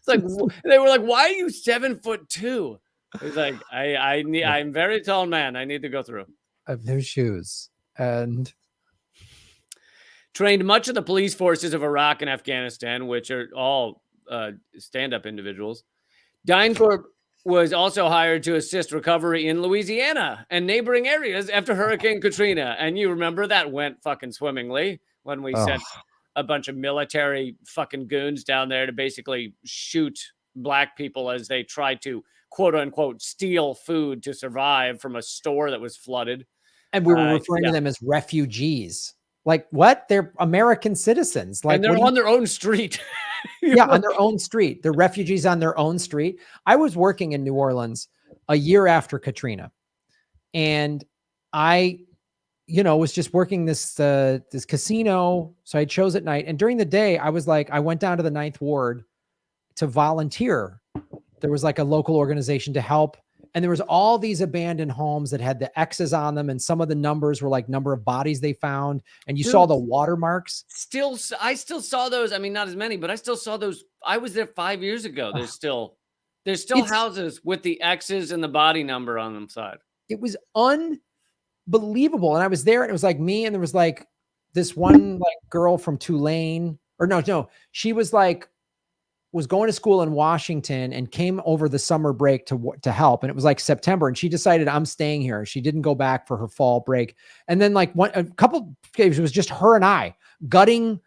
like, they were like, why are you 7'2"? He's like, I'm very tall man. I need to go through. I have no shoes. And trained much of the police forces of Iraq and Afghanistan, which are all stand-up individuals. DynCorp was also hired to assist recovery in Louisiana and neighboring areas after Hurricane Katrina. And you remember that went fucking swimmingly when we sent a bunch of military fucking goons down there to basically shoot black people as they tried to, quote unquote, steal food to survive from a store that was flooded. And we were referring to them as refugees. Like, what? They're American citizens. Like, and they're on their own street. Yeah, on their own street. They're refugees on their own street. I was working in New Orleans a year after Katrina, and I, was just working this casino. So I chose at night, and during the day, I was like, I went down to the 9th Ward to volunteer. There was like a local organization to help. And there was all these abandoned homes that had the X's on them. And some of the numbers were like number of bodies they found. And you saw the watermarks. I still saw those. I mean, not as many, but I still saw those. I was there 5 years ago. There's still houses with the X's and the body number on them side. It was unbelievable. And I was there and it was like me. And there was like this one like girl from Tulane or no, she was going to school in Washington and came over the summer break to help. And it was like September and she decided I'm staying here. She didn't go back for her fall break. And then like a couple days, it was just her and I gutting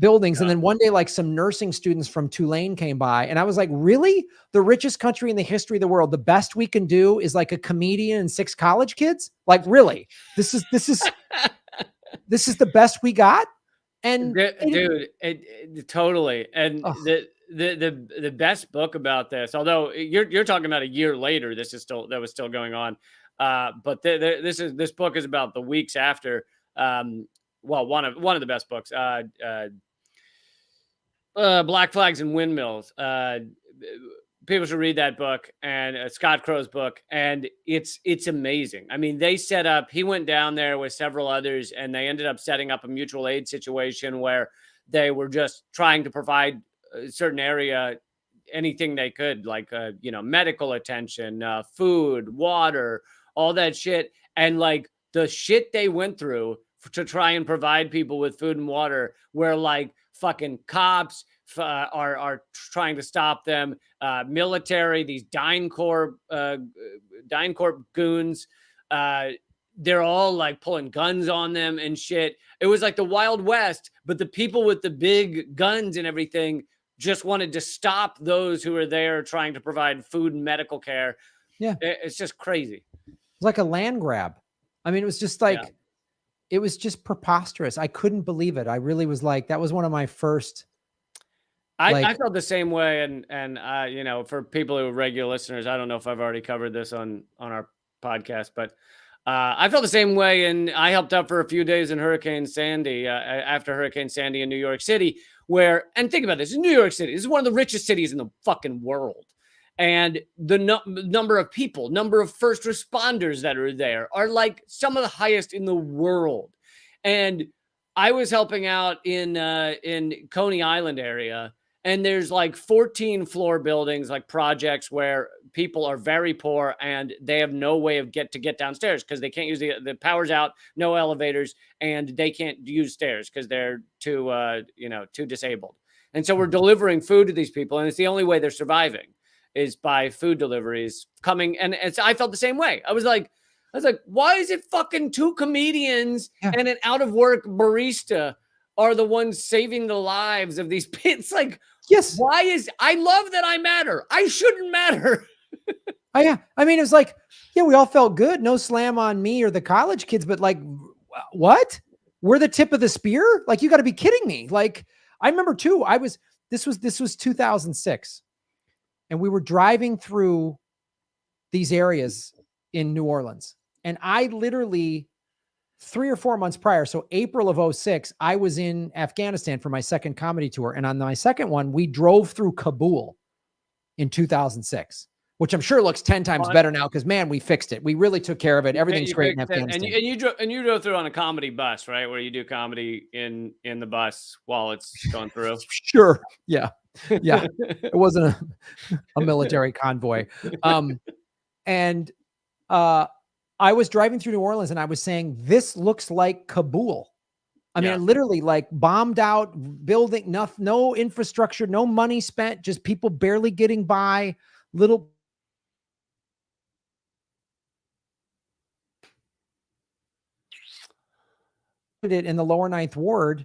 buildings. Yeah. And then one day, like some nursing students from Tulane came by and I was like, really? The richest country in the history of the world. The best we can do is like a comedian and 6 college kids. Like, really, this is the best we got. And dude, totally. And the best book about this, although you're talking about a year later, that was still going on. But this book is about the weeks after. Well, one of the best books, Black Flags and Windmills. People should read that book and Scott Crow's book. And it's amazing. I mean, he went down there with several others and they ended up setting up a mutual aid situation where they were just trying to provide a certain area, anything they could, like, medical attention, food, water, all that shit. And like the shit they went through to try and provide people with food and water, where like fucking cops are trying to stop them, military, these DynCorp goons, they're all like pulling guns on them and shit. It was like the Wild West, but the people with the big guns and everything just wanted to stop those who were there trying to provide food and medical care. Yeah. It's just crazy. It's like a land grab. I mean, it was just like, It was just preposterous. I couldn't believe it. I really was like, that was one of my first. I felt the same way. And for people who are regular listeners, I don't know if I've already covered this on our podcast, but I felt the same way. And I helped out for a few days in Hurricane Sandy, after Hurricane Sandy in New York City, and think about this, in New York City, this is one of the richest cities in the fucking world. And the number of people, number of first responders that are there are like some of the highest in the world. And I was helping out in Coney Island area, and there's like 14 floor buildings, like projects where people are very poor and they have no way of get downstairs because they can't use the power's out, no elevators, and they can't use stairs because they're too disabled. And so we're delivering food to these people, and it's the only way they're surviving is by food deliveries coming. And I felt the same way. I was like, why is it fucking 2 comedians and an out of work barista are the ones saving the lives of these pits? Like, yes, I love that I matter. I shouldn't matter. Oh, yeah. I mean, it was like, we all felt good. No slam on me or the college kids, but like, what? We're the tip of the spear? Like, you got to be kidding me. Like, I remember too, this was 2006. And we were driving through these areas in New Orleans. And I literally 3 or 4 months prior, so April of 2006, I was in Afghanistan for my second comedy tour. And on my second one, we drove through Kabul in 2006, which I'm sure looks 10 times better now because, man, we fixed it. We really took care of it. Everything's great in Afghanistan. And you drove through on a comedy bus, right? Where you do comedy in the bus while it's going through. Sure. Yeah. Yeah. It wasn't a military convoy. And I was driving through New Orleans and I was saying, this looks like Kabul. I mean, literally like bombed out building, no infrastructure, no money spent, just people barely getting by, little. It in the lower ninth ward.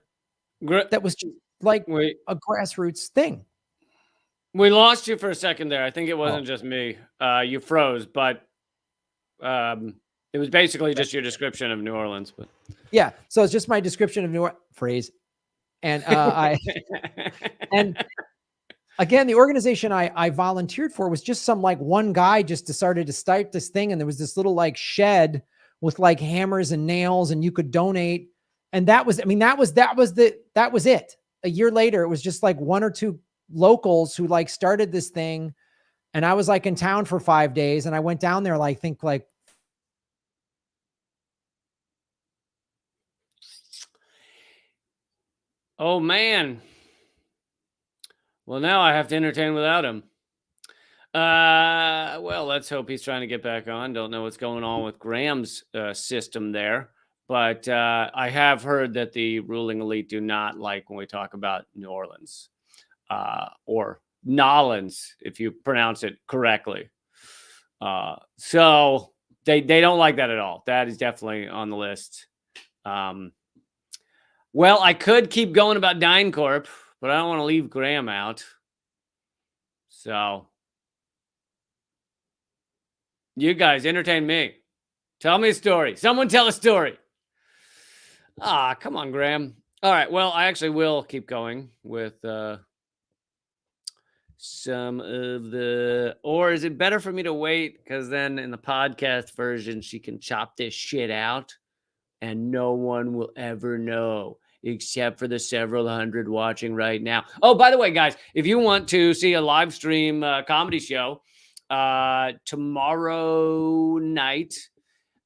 That was just like a grassroots thing. We lost you for a second there. I think it wasn't just me. You froze, but it was basically just your description of New Orleans. But yeah, so it's just my description of New Orleans phrase. And and again, the organization I volunteered for was just some like one guy just decided to start this thing. And there was this little like shed with like hammers and nails and you could donate. And that was, I mean, that was it. A year later, it was just like one or two locals who like started this thing. And I was like in town for 5 days and I went down there, like, think like. Oh man. Well, now I have to entertain without him. Well, let's hope he's trying to get back on. Don't know what's going on with Graham's system there. But I have heard that the ruling elite do not like when we talk about New Orleans or Nolans, if you pronounce it correctly. So they don't like that at all. That is definitely on the list. Well, I could keep going about DynCorp, but I don't want to leave Graham out. So you guys entertain me. Tell me a story. Someone tell a story. Come on, Graham. All right. Well, I actually will keep going with some of the, or is it better for me to wait? Because then in the podcast version, she can chop this shit out and no one will ever know except for the several hundred watching right now. Oh, by the way, guys, if you want to see a live stream comedy show tomorrow night,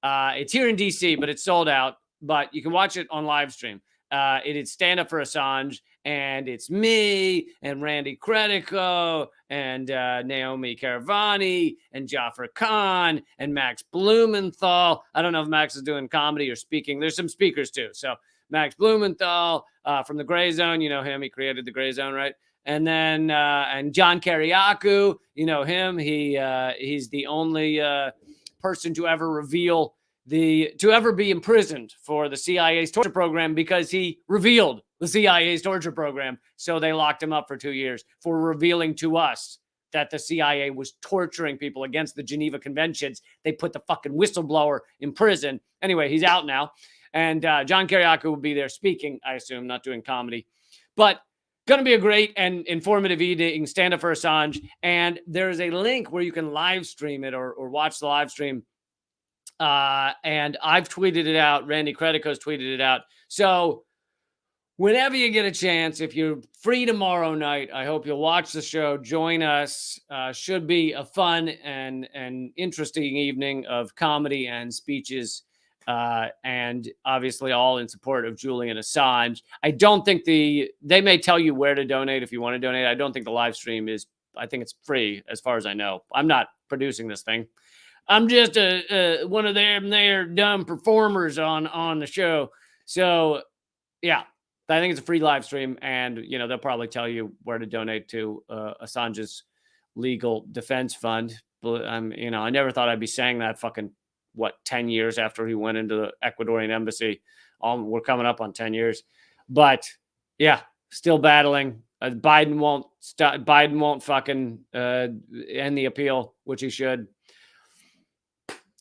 it's here in DC, but it's sold out. But you can watch it on live stream. It is Stand Up for Assange, and it's me and Randy Credico and Naomi Caravani and Jaffer Khan and Max Blumenthal. I don't know if Max is doing comedy or speaking. There's some speakers too. So Max Blumenthal from the Gray Zone, you know him. He created the Gray Zone, right? And then and John Kiriakou, you know him. He's the only person to ever reveal to ever be imprisoned for the CIA's torture program because he revealed the CIA's torture program. So they locked him up for 2 years for revealing to us that the CIA was torturing people against the Geneva Conventions. They put the fucking whistleblower in prison. Anyway, he's out now. And John Kiriakou will be there speaking, I assume, not doing comedy. But going to be a great and informative evening, Stand Up for Assange. And there's a link where you can live stream it or watch the live stream. And I've tweeted it out. Randy Credico's tweeted it out. So whenever you get a chance, if you're free tomorrow night, I hope you'll watch the show. Join us. Should be a fun and interesting evening of comedy and speeches. And obviously all in support of Julian Assange. I don't think they may tell you where to donate if you want to donate. I don't think the live stream is, I think it's free as far as I know. I'm not producing this thing. I'm just one of their dumb performers on the show. So, yeah, I think it's a free live stream, and you know they'll probably tell you where to donate to Assange's legal defense fund. But I never thought I'd be saying that 10 years after he went into the Ecuadorian embassy. We're coming up on 10 years, but yeah, still battling. Biden won't stop. Biden won't fucking end the appeal, which he should.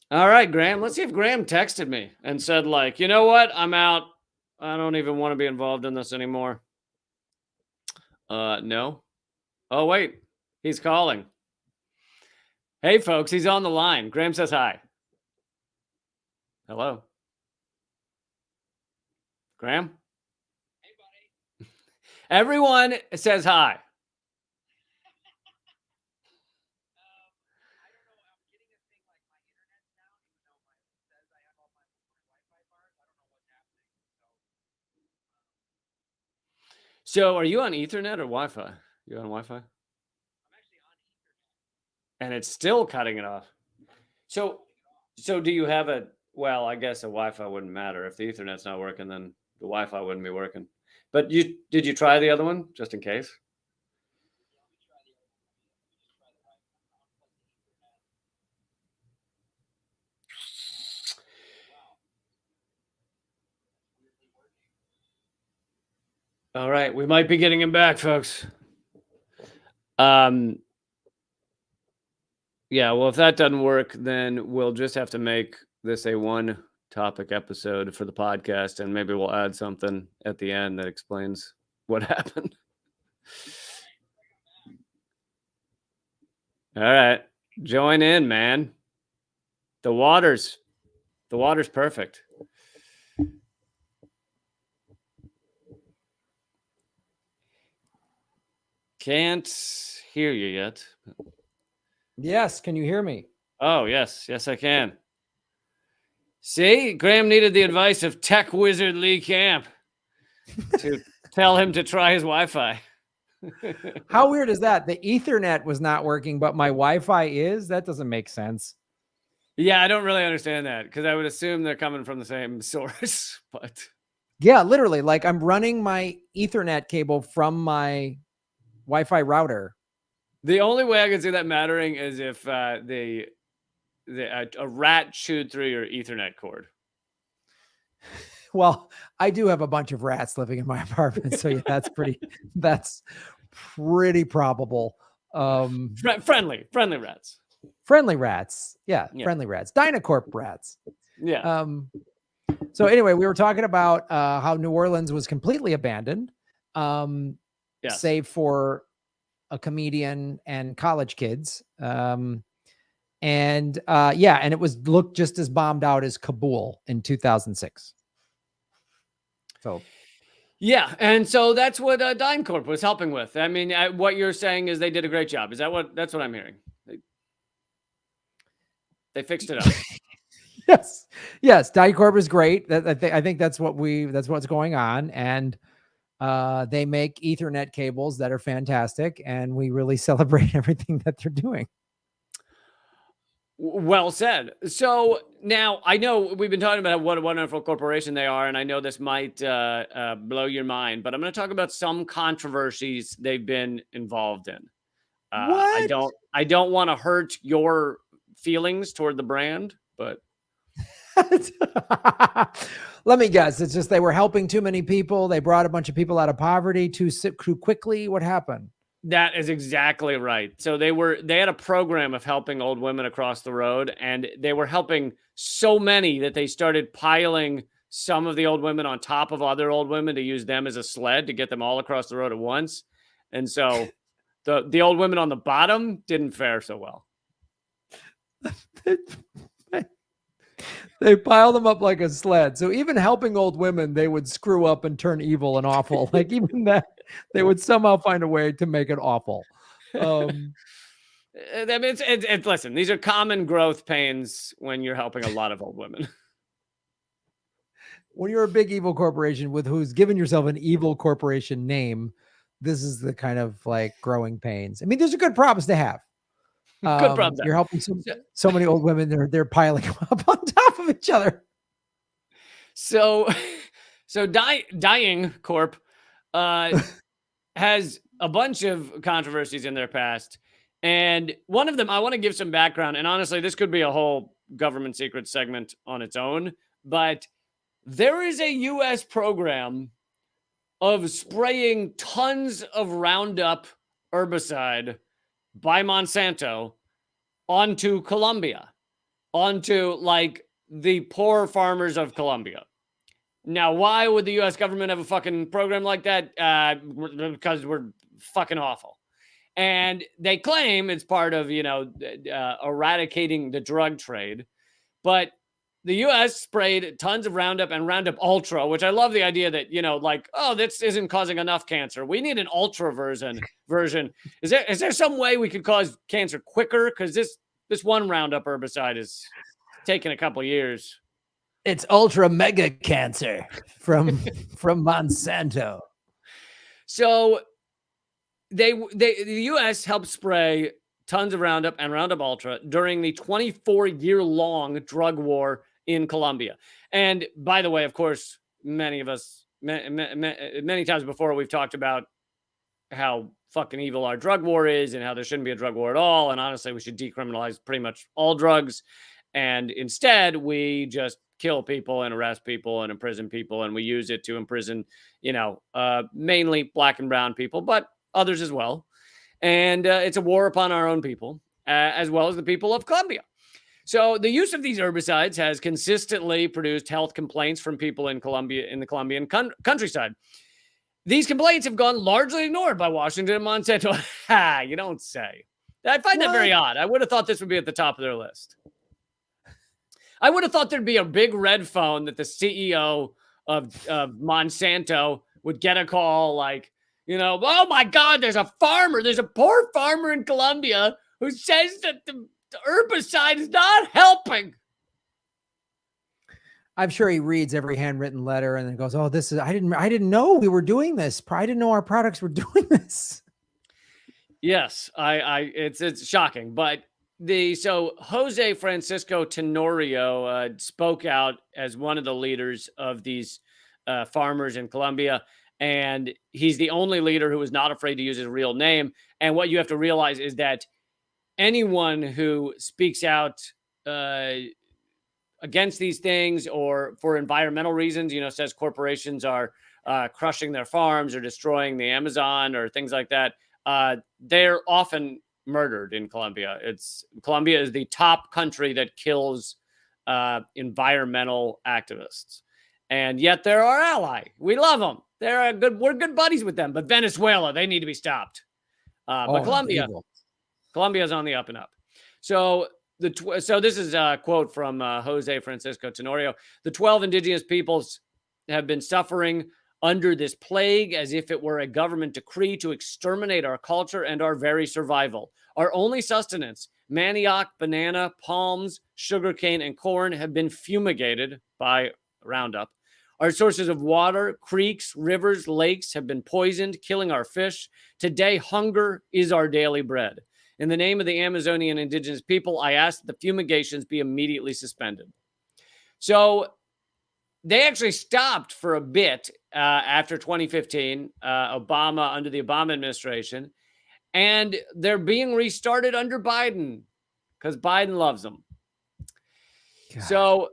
All right, Graham. Let's see if Graham texted me and said, like, you know what? I'm out. I don't even want to be involved in this anymore. No. Oh, wait. He's calling. Hey, folks. He's on the line. Graham says hi. Hello. Graham? Hey, buddy. Everyone says hi. So are you on Ethernet or Wi-Fi? You on Wi-Fi? I'm actually on Ethernet. And it's still cutting it off. So, do you have a? Well, I guess a Wi-Fi wouldn't matter if the Ethernet's not working. Then the Wi-Fi wouldn't be working. But did you try the other one just in case? All right, we might be getting him back, folks. Um, yeah. Well, if that doesn't work, then we'll just have to make this a one-topic episode for the podcast, and maybe we'll add something at the end that explains what happened. All right, join in, man. The water's perfect. Can't hear you yet. Yes, can you hear me? Oh, yes, I can. See, Graham needed the advice of tech wizard Lee Camp to tell him to try his Wi-Fi. How weird is that? The Ethernet was not working, but my Wi-Fi is? That doesn't make sense. Yeah, I don't really understand that because I would assume they're coming from the same source, but yeah, literally, like I'm running my Ethernet cable from my Wi-Fi router. The only way I can see that mattering is if a rat chewed through your Ethernet cord. Well, I do have a bunch of rats living in my apartment, so yeah, that's pretty probable. Friendly rats. Friendly rats. Yeah, Yeah. friendly rats. Dynacorp rats. Yeah. So anyway, we were talking about how New Orleans was completely abandoned, Yes. save for a comedian and college kids. And it looked just as bombed out as Kabul in 2006. So yeah, and so that's what DynCorp was helping with. I mean, what you're saying is they did a great job. Is that's what I'm hearing? They fixed it up. Yes. DynCorp is great. I think that's what's going on, and they make Ethernet cables that are fantastic, and we really celebrate everything that they're doing. Well said. So now I know we've been talking about what a wonderful corporation they are, and I know this might blow your mind, but I'm going to talk about some controversies they've been involved in. What? I don't want to hurt your feelings toward the brand, but let me guess. It's just they were helping too many people. They brought a bunch of people out of poverty too quickly. What happened? That is exactly right. So they had a program of helping old women across the road, and they were helping so many that they started piling some of the old women on top of other old women to use them as a sled to get them all across the road at once. And so the old women on the bottom didn't fare so well. They pile them up like a sled. So even helping old women, they would screw up and turn evil and awful. Like even that, they would somehow find a way to make it awful. I mean, listen, these are common growth pains when you're helping a lot of old women. When you're a big evil corporation who's given yourself an evil corporation name, this is the kind of like growing pains. I mean, those are good problems to have. Good problems. You're helping so many old women. They're piling up on top of each other. So Dying Corp has a bunch of controversies in their past, and one of them I want to give some background. And honestly, this could be a whole government secret segment on its own. But there is a U.S. program of spraying tons of Roundup herbicide by Monsanto onto Colombia, onto like the poor farmers of Colombia. Now, why would the U.S. government have a fucking program like that? Because we're fucking awful. And they claim it's part of, eradicating the drug trade. But the U.S. sprayed tons of Roundup and Roundup Ultra, which I love the idea that, this isn't causing enough cancer. We need an Ultra version. Is there some way we could cause cancer quicker? Because this one Roundup herbicide is taking a couple years. It's ultra mega cancer from Monsanto. So the U.S. helped spray tons of Roundup and Roundup Ultra during the 24-year-long drug war in Colombia. And by the way, of course, many of us, many times before, we've talked about how fucking evil our drug war is and how there shouldn't be a drug war at all. And honestly, we should decriminalize pretty much all drugs. And instead, we just kill people and arrest people and imprison people. And we use it to imprison, mainly black and brown people, but others as well. And it's a war upon our own people, as well as the people of Colombia. So the use of these herbicides has consistently produced health complaints from people in Colombia, in the Colombian countryside. These complaints have gone largely ignored by Washington and Monsanto. Ha, you don't say. I find that very odd. I would have thought this would be at the top of their list. I would have thought there'd be a big red phone that the CEO of Monsanto would get a call like, oh my God, there's a poor farmer in Colombia who says that the herbicide is not helping. I'm sure he reads every handwritten letter and then goes, "Oh, I didn't know we were doing this. I didn't know our products were doing this." Yes, it's shocking, but so Jose Francisco Tenorio spoke out as one of the leaders of these farmers in Colombia, and he's the only leader who is not afraid to use his real name. And what you have to realize is that anyone who speaks out against these things or for environmental reasons, says corporations are crushing their farms or destroying the Amazon or things like that, they're often murdered in Colombia. Colombia is the top country that kills environmental activists, and yet they're our ally. We love them. We're good buddies with them. But Venezuela, they need to be stopped. But Colombia is on the up and up. So this is a quote from Jose Francisco Tenorio. The 12 indigenous peoples have been suffering under this plague as if it were a government decree to exterminate our culture and our very survival. Our only sustenance, manioc, banana, palms, sugarcane, and corn have been fumigated by Roundup. Our sources of water, creeks, rivers, lakes have been poisoned, killing our fish. Today, hunger is our daily bread. In the name of the Amazonian indigenous people, I ask that the fumigations be immediately suspended. So they actually stopped for a bit after 2015, under the Obama administration, and they're being restarted under Biden because Biden loves them. God. So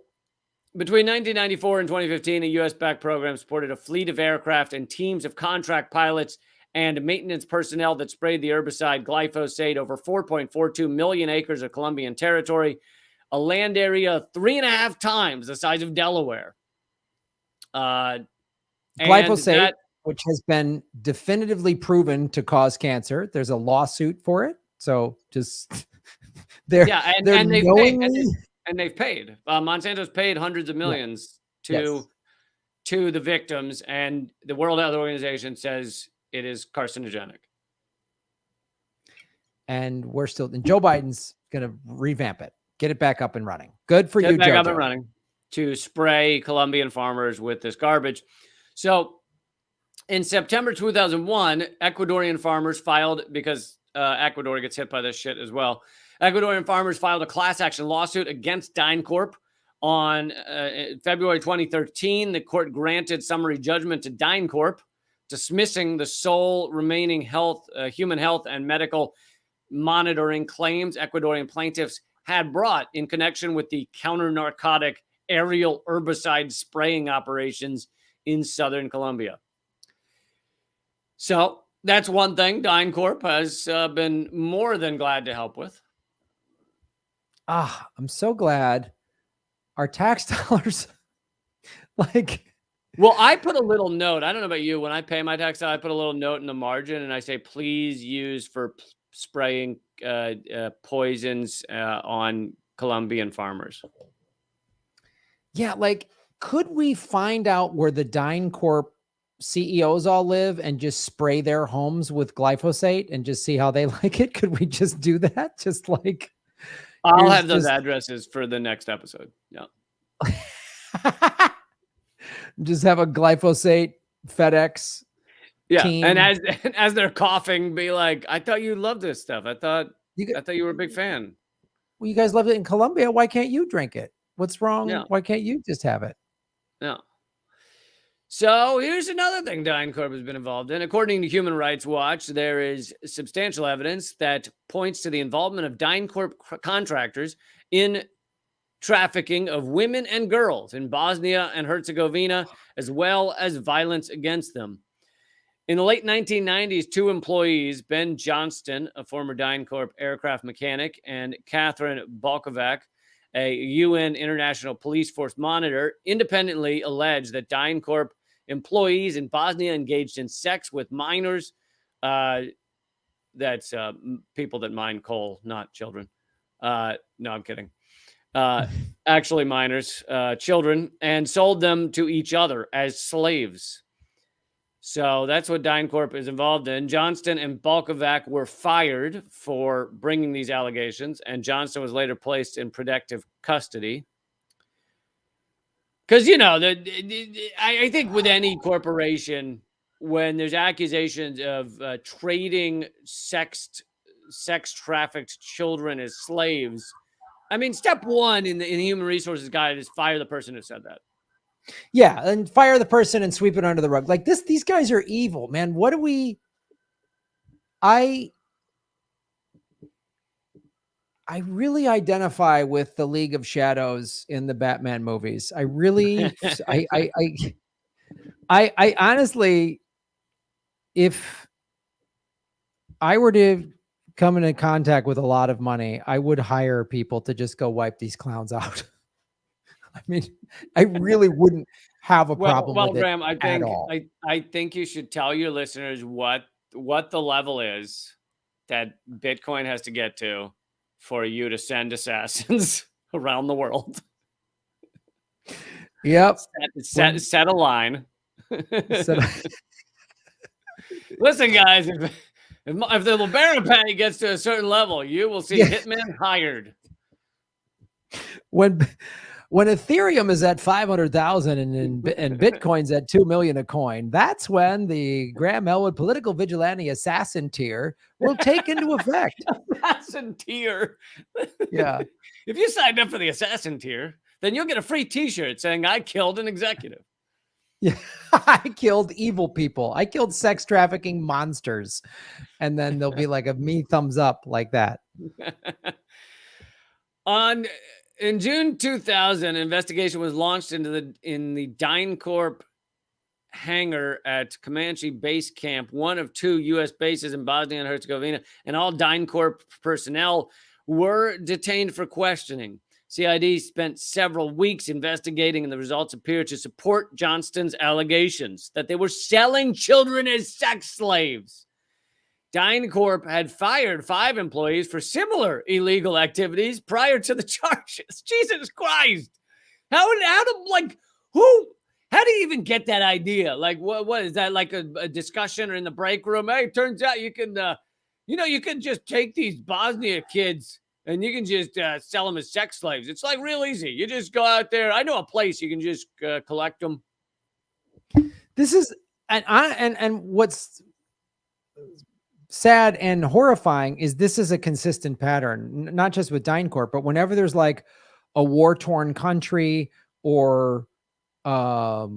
between 1994 and 2015, a U.S.-backed program supported a fleet of aircraft and teams of contract pilots and maintenance personnel that sprayed the herbicide glyphosate over 4.42 million acres of Colombian territory, a land area 3.5 times the size of Delaware. Glyphosate, which has been definitively proven to cause cancer. There's a lawsuit for it. So just they've paid. Monsanto's paid hundreds of millions to the victims, and the World Health Organization says it is carcinogenic. And Joe Biden's going to revamp it, get it back up and running. Good for you, Joe. Up and running to spray Colombian farmers with this garbage. So in September 2001, Ecuadorian farmers filed, because Ecuador gets hit by this shit as well. Ecuadorian farmers filed a class action lawsuit against DynCorp. On February 2013, the court granted summary judgment to DynCorp, dismissing the sole remaining human health and medical monitoring claims Ecuadorian plaintiffs had brought in connection with the counter-narcotic aerial herbicide spraying operations in southern Colombia. So that's one thing DynCorp has been more than glad to help with. I'm so glad our tax dollars, Well, I put a little note. I don't know about you. When I pay my tax, I put a little note in the margin and I say, please use for spraying poisons on Colombian farmers. Yeah. Could we find out where the DynCorp CEOs all live and just spray their homes with glyphosate and just see how they like it? Could we just do that? Just I'll have those addresses for the next episode. Yeah. Just have a glyphosate FedEx team. And as they're coughing, be like, I thought you loved this stuff. I thought You I thought you were a big fan. well, you guys love it in Colombia. Why can't you drink it? What's wrong? Yeah. Why can't you just have it? Yeah. So here's another thing DynCorp has been involved in. According to Human Rights Watch, there is substantial evidence that points to the involvement of DynCorp contractors in trafficking of women and girls in Bosnia and Herzegovina, as well as violence against them. In the late 1990s, two employees, Ben Johnston, a former DynCorp aircraft mechanic, and Catherine Balkovac, a UN International Police Force monitor, independently alleged that DynCorp employees in Bosnia engaged in sex with minors. That's people that mine coal, not children. No, I'm kidding. Actually minors, children, and sold them to each other as slaves. So that's what DynCorp is involved in. Johnston and Balkovac were fired for bringing these allegations, and Johnston was later placed in protective custody. Because, you know, I think with any corporation, when there's accusations of trading sex trafficked children as slaves, I mean, step one in the human resources guide is fire the person who said that. Yeah, and fire the person and sweep it under the rug. Like this, these guys are evil, man. What do we? I really identify with the League of Shadows in the Batman movies. I really, I honestly, if I were to come into contact with a lot of money, I would hire people to just go wipe these clowns out. I mean, I really wouldn't have a problem with Graham, it at all. I think you should tell your listeners what the level is that Bitcoin has to get to for you to send assassins around the world. Yep. Set a line. Listen, guys, if the LeBaron Patty gets to a certain level, you will see hitmen hired. When Ethereum is at 500,000 and Bitcoin's at 2 million a coin, that's when the Graham Elwood political vigilante assassin tier will take into effect. Assassin tier. Yeah. If you signed up for the assassin tier, then you'll get a free t-shirt saying I killed an executive. Yeah. I killed evil people. I killed sex trafficking monsters. And then there'll be like a me thumbs up like that. In June 2000, an investigation was launched in the DynCorp hangar at Comanche Base Camp, one of two U.S. bases in Bosnia and Herzegovina, and all DynCorp personnel were detained for questioning. CID spent several weeks investigating, and the results appear to support Johnston's allegations that they were selling children as sex slaves. DynCorp had fired 5 employees for similar illegal activities prior to the charges. Jesus Christ. How do you even get that idea? Like, what is that, like a discussion or in the break room? Hey, it turns out you can, you can just take these Bosnia kids and you can just sell them as sex slaves. It's like real easy. You just go out there. I know a place you can just collect them. This is, and what's sad and horrifying is this is a consistent pattern, not just with DynCorp, but whenever there's like a war-torn country or, a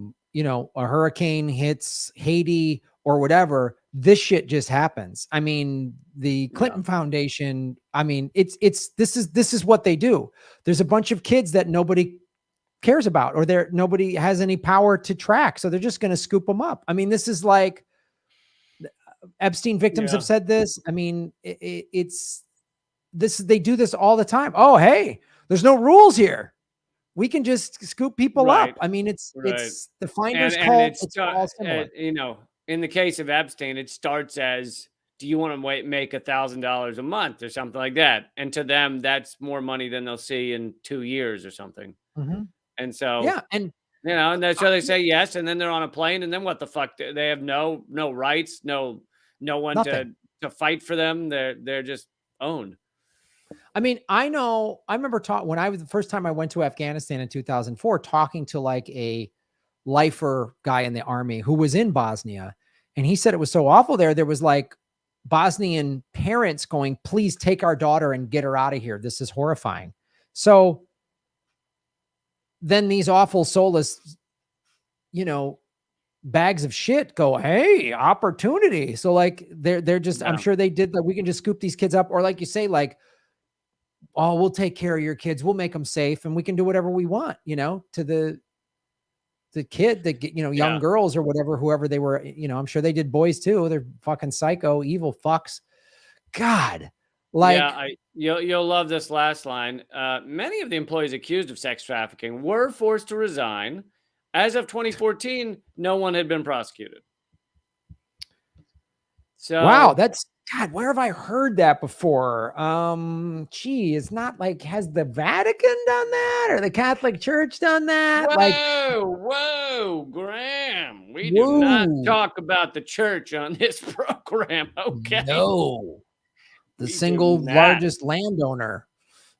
hurricane hits Haiti or whatever, this shit just happens. I mean, the Clinton Foundation, I mean, this is what they do. There's a bunch of kids that nobody cares about, or nobody has any power to track. So they're just going to scoop them up. I mean, this is like, Epstein victims have said this. I mean, it's this, they do this all the time. Oh, hey, there's no rules here. We can just scoop people up. I mean, it's the finder's call. It's all similar. In the case of Epstein, it starts as, do you want to make $1,000 a month or something like that? And to them, that's more money than they'll see in 2 years or something. Mm-hmm. And so, and so they say yes, and then they're on a plane, and then what the fuck? They have no rights, no one to fight for them. They're just owned. I mean, I remember when the first time I went to Afghanistan in 2004, talking to like a lifer guy in the army who was in Bosnia. And he said it was so awful there. There was like Bosnian parents going, please take our daughter and get her out of here. This is horrifying. So then these awful, soulless, bags of shit go, hey, opportunity. So like they're just, I'm sure they did that. We can just scoop these kids up. Or like you say, like, oh, we'll take care of your kids. We'll make them safe and we can do whatever we want, to the kid that, young girls or whatever, whoever they were, I'm sure they did boys too. They're fucking psycho, evil fucks. God. Like, you'll love this last line. Many of the employees accused of sex trafficking were forced to resign. As of 2014, no one had been prosecuted. So wow, that's God. Where have I heard that before? It's not like, has the Vatican done that or the Catholic Church done that? Whoa, Graham. We do not talk about the church on this program. Okay. No. The single largest landowner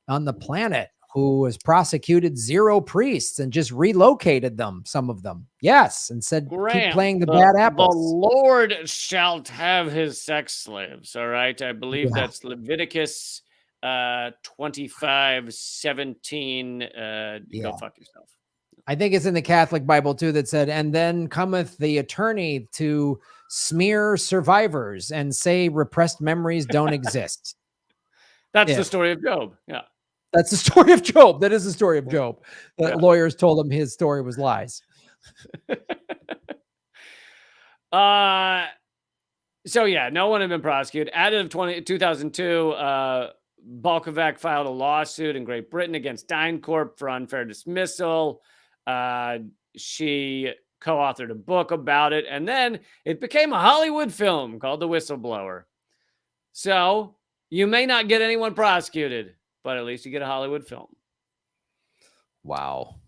on the planet who has prosecuted 0 priests and just relocated them, some of them. Yes. And said, Graham, keep playing the bad apples. The Lord shalt have his sex slaves. All right. I believe that's Leviticus 25:17. Go fuck yourself. I think it's in the Catholic Bible too, that said, and then cometh the attorney to smear survivors and say repressed memories don't exist. That's the story of Job. Yeah. That's the story of Job. That is the story of Job. The lawyers told him his story was lies. So yeah, no one had been prosecuted. As of 2002, Balkovac filed a lawsuit in Great Britain against DynCorp for unfair dismissal. She co-authored a book about it, and then it became a Hollywood film called The Whistleblower. So you may not get anyone prosecuted, but at least you get a Hollywood film. Wow.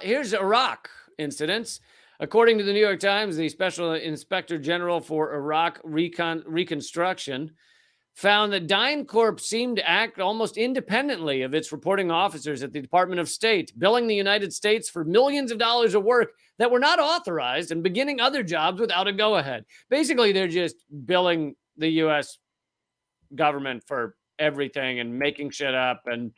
Here's Iraq incidents. According to the New York Times, the Special Inspector General for Iraq Reconstruction found that DynCorp seemed to act almost independently of its reporting officers at the Department of State, billing the United States for millions of dollars of work that were not authorized and beginning other jobs without a go-ahead. Basically, they're just billing the U.S. government for everything and making shit up and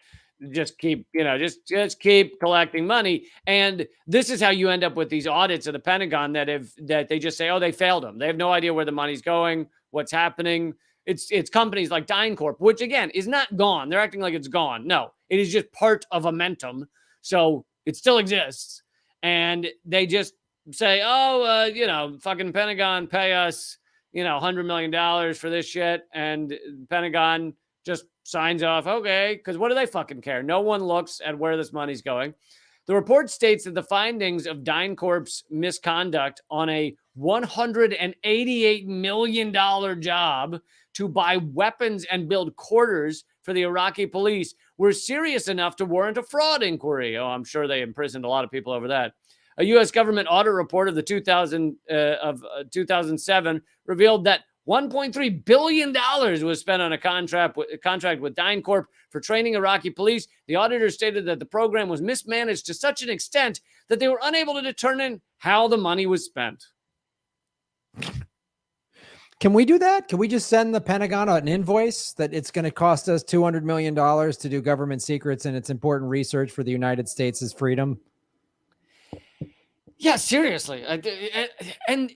just keep, just keep collecting money. And this is how you end up with these audits of the Pentagon that they just say, oh, they failed them. They have no idea where the money's going, what's happening. It's companies like DynCorp, which again is not gone. They're acting like it's gone. No, it is just part of Amentum. So it still exists. And they just say, oh, fucking Pentagon pay us, $100 million for this shit. And Pentagon just signs off, okay, because what do they fucking care? No one looks at where this money's going. The report states that the findings of DynCorp's misconduct on a $188 million job to buy weapons and build quarters for the Iraqi police were serious enough to warrant a fraud inquiry. Oh, I'm sure they imprisoned a lot of people over that. A U.S. government audit report of 2007 revealed that $1.3 billion was spent on a contract with DynCorp for training Iraqi police. The auditor stated that the program was mismanaged to such an extent that they were unable to determine how the money was spent. Can we do that? Can we just send the Pentagon an invoice that it's going to cost us $200 million to do government secrets and it's important research for the United States' freedom? Yeah, seriously. And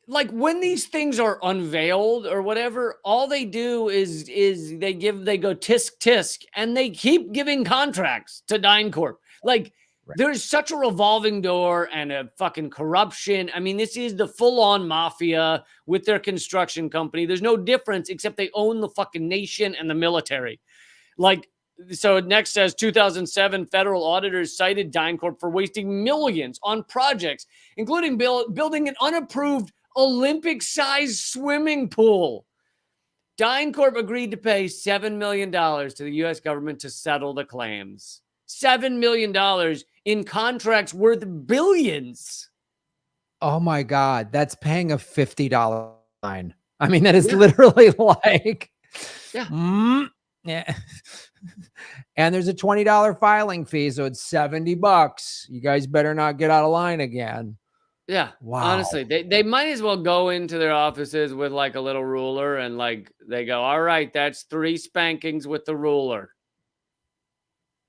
like when these things are unveiled or whatever, all they do is they go tisk, and they keep giving contracts to DynCorp. Like there's such a revolving door and a fucking corruption. I mean, this is the full-on mafia with their construction company. There's no difference except they own the fucking nation and the military. Like, so it next says 2007 federal auditors cited DynCorp for wasting millions on projects, including building an unapproved Olympic-sized swimming pool. DynCorp agreed to pay $7 million to the U.S. government to settle the claims. $7 million in contracts worth billions. Oh my God. That's paying a $50 fine. I mean, that is literally like, yeah. And there's a $20 filing fee. So it's $70. You guys better not get out of line again. Yeah. Wow. Honestly, they might as well go into their offices with like a little ruler and like they go, all right, that's 3 spankings with the ruler.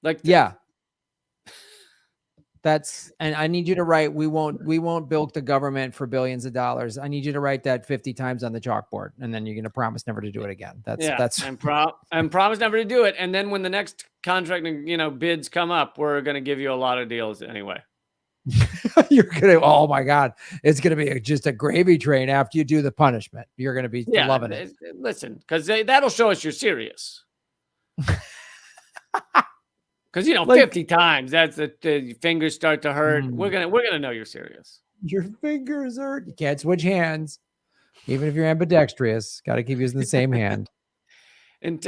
Like, Yeah. And I need you to write, we won't bilk the government for billions of dollars. I need you to write that 50 times on the chalkboard, and then you're going to promise never to do it again. That's and promise never to do it. And then when the next contract, bids come up, we're going to give you a lot of deals anyway. you're going to, oh my God, it's going to be just a gravy train after you do the punishment. You're going to be loving it. Listen, because that'll show us you're serious. Because 50 times, that's the fingers start to hurt. We're gonna know you're serious. Your fingers hurt. You can't switch hands, even if you're ambidextrous. Got to keep using the same hand. And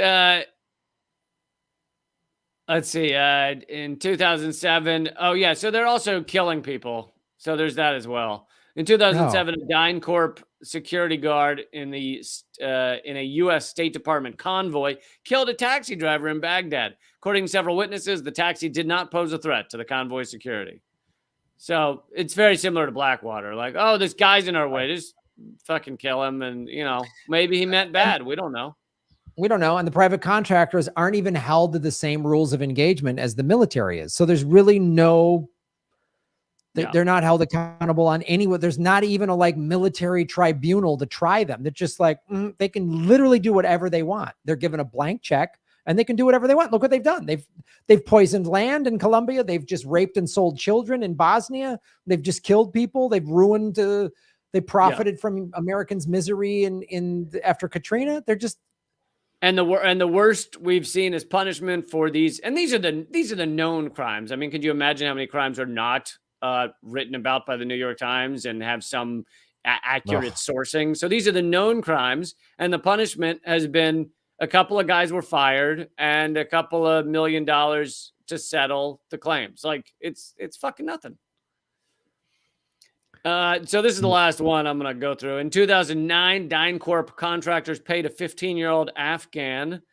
let's see. In 2007, so they're also killing people. So there's that as well. In 2007, a DynCorp security guard in a U.S. State Department convoy killed a taxi driver in Baghdad. According to several witnesses, the taxi did not pose a threat to the convoy security. So it's very similar to Blackwater. Like, oh, this guy's in our way. Just fucking kill him. And, maybe he meant bad. We don't know. We don't know. And the private contractors aren't even held to the same rules of engagement as the military is. So there's really they're not held accountable on there's not even a military tribunal to try them. They're just they can literally do whatever they want. They're given a blank check and they can do whatever they want. Look what they've done. They've poisoned land in Colombia. They've just raped and sold children in Bosnia. They've just killed people. They've ruined, they profited from Americans' misery after Katrina. They're just, and the worst we've seen is punishment for these. And these are the known crimes. I mean, could you imagine how many crimes are not written about by the New York Times and have some accurate sourcing? So these are the known crimes, and the punishment has been a couple of guys were fired and a couple of $1 million to settle the claims. Like it's fucking nothing. So this is the last one I'm going to go through. In 2009, DynCorp contractors paid a 15-year-old Afghan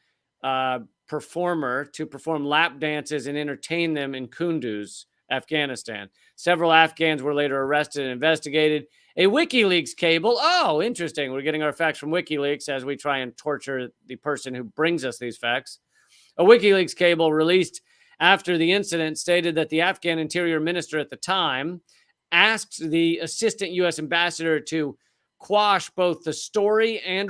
performer to perform lap dances and entertain them in Kunduz, Afghanistan. Several Afghans were later arrested and investigated. A WikiLeaks cable. Oh, interesting. We're getting our facts from WikiLeaks as we try and torture the person who brings us these facts. A WikiLeaks cable released after the incident stated that the Afghan interior minister at the time asked the assistant U.S. ambassador to quash both the story and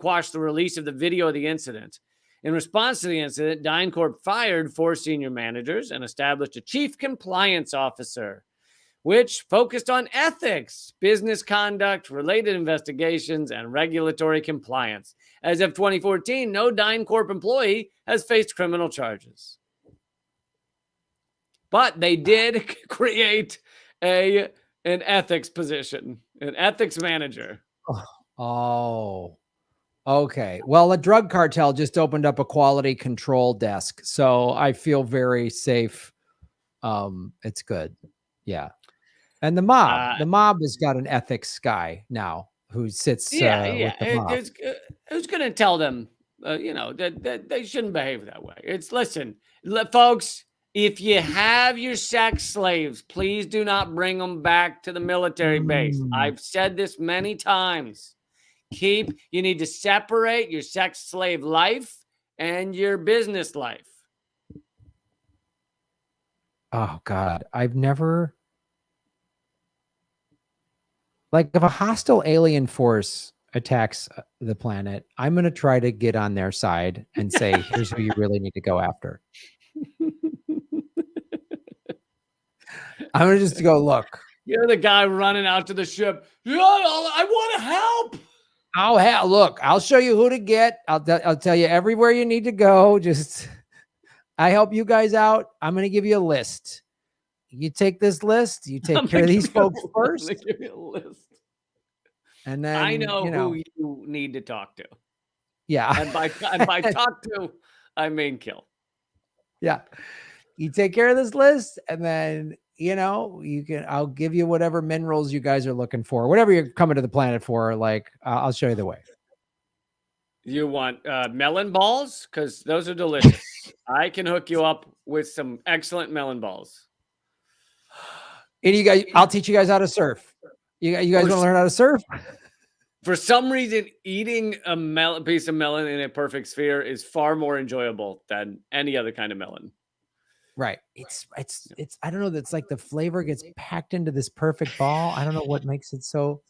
quash the release of the video of the incident. In response to the incident, DynCorp fired 4 senior managers and established a chief compliance officer, which focused on ethics, business conduct, related investigations, and regulatory compliance. As of 2014, no DynCorp employee has faced criminal charges. But they did create an ethics position, an ethics manager. Oh, okay. Well, a drug cartel just opened up a quality control desk, so I feel very safe. It's good. Yeah. And the mob has got an ethics guy now who sits with the mob. Who's going to tell them, that they shouldn't behave that way? Listen, folks, if you have your sex slaves, please do not bring them back to the military base. I've said this many times. You need to separate your sex slave life and your business life. Oh God, I've never, if a hostile alien force attacks the planet, I'm going to try to get on their side and say, here's who you really need to go after. I'm going to just go, look. You're the guy running out to the ship. Yeah, I want to help. Look, I'll show you who to get. I'll tell you everywhere you need to go. Just, I help you guys out. I'm going to give you a list. You take this list. You take care of these folks first. I'm give you a list. And then I know who you need to talk to. Yeah. And by talk to, I mean kill. Yeah. You take care of this list, and then I'll give you whatever minerals you guys are looking for, whatever you're coming to the planet for. I'll show you the way. You want melon balls? Because those are delicious. I can hook you up with some excellent melon balls. And you guys, I'll teach you guys how to surf. You guys want to learn how to surf? For some reason, eating a piece of melon in a perfect sphere is far more enjoyable than any other kind of melon. Right. It's I don't know. That's like the flavor gets packed into this perfect ball. I don't know what makes it so.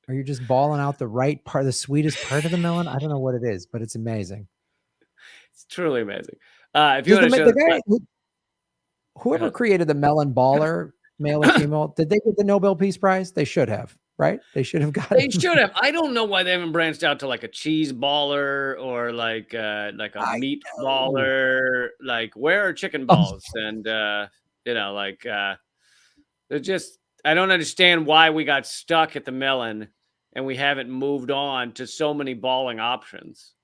Are you just balling out the right part, the sweetest part of the melon? I don't know what it is, but it's amazing. It's truly amazing. If you want to show the guy, whoever created the melon baller, male or female, did they get the Nobel Peace Prize? They should have, right? They should have gotten. They should have. I don't know why they haven't branched out to like a cheese baller or like a meat baller. Like, where are chicken balls? And they're just. I don't understand why we got stuck at the melon and we haven't moved on to so many balling options.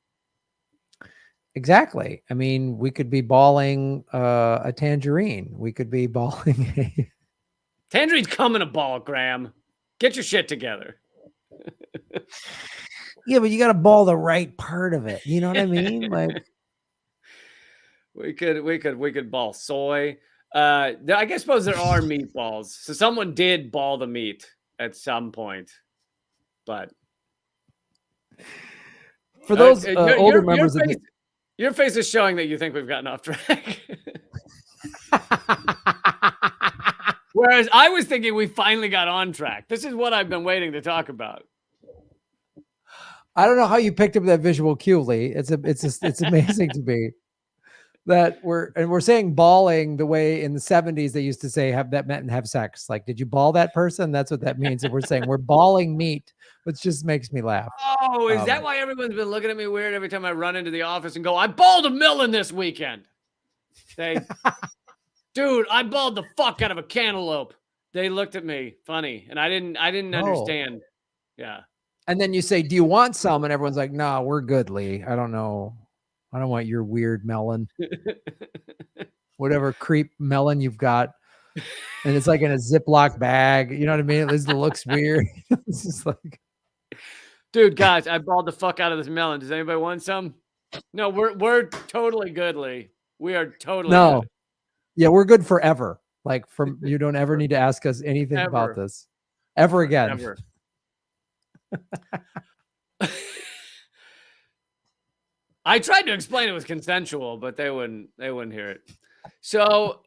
Exactly. I mean, we could be balling a tangerine. We could be balling a tangerine's come in a ball, Graham. Get your shit together. Yeah, but you got to ball the right part of it. You know what I mean? Like we could ball soy. I suppose there are meatballs. So someone did ball the meat at some point, but for those older members your face is showing that you think we've gotten off track. Whereas I was thinking we finally got on track. This is what I've been waiting to talk about. I don't know how you picked up that visual cue, Lee. It's amazing to me that we're saying balling the way in the 70s they used to say have that meant and have sex. Like, did you ball that person? That's what that means. And we're saying we're balling meat, which just makes me laugh. Oh, is that why everyone's been looking at me weird every time I run into the office and go, I balled a melon this weekend? Dude, I balled the fuck out of a cantaloupe. They looked at me funny, and I didn't understand. Yeah. And then you say, do you want some? And everyone's like, no, we're good, Lee. I don't know. I don't want your weird melon. Whatever creep melon you've got. And it's like in a Ziploc bag. You know what I mean? At least it looks weird. It's just like, dude, guys, I balled the fuck out of this melon. Does anybody want some? No, we're totally good, Lee. We are totally good. Yeah, we're good forever. Like, you don't ever need to ask us anything about this ever again. Ever. I tried to explain it was consensual, but they wouldn't hear it. So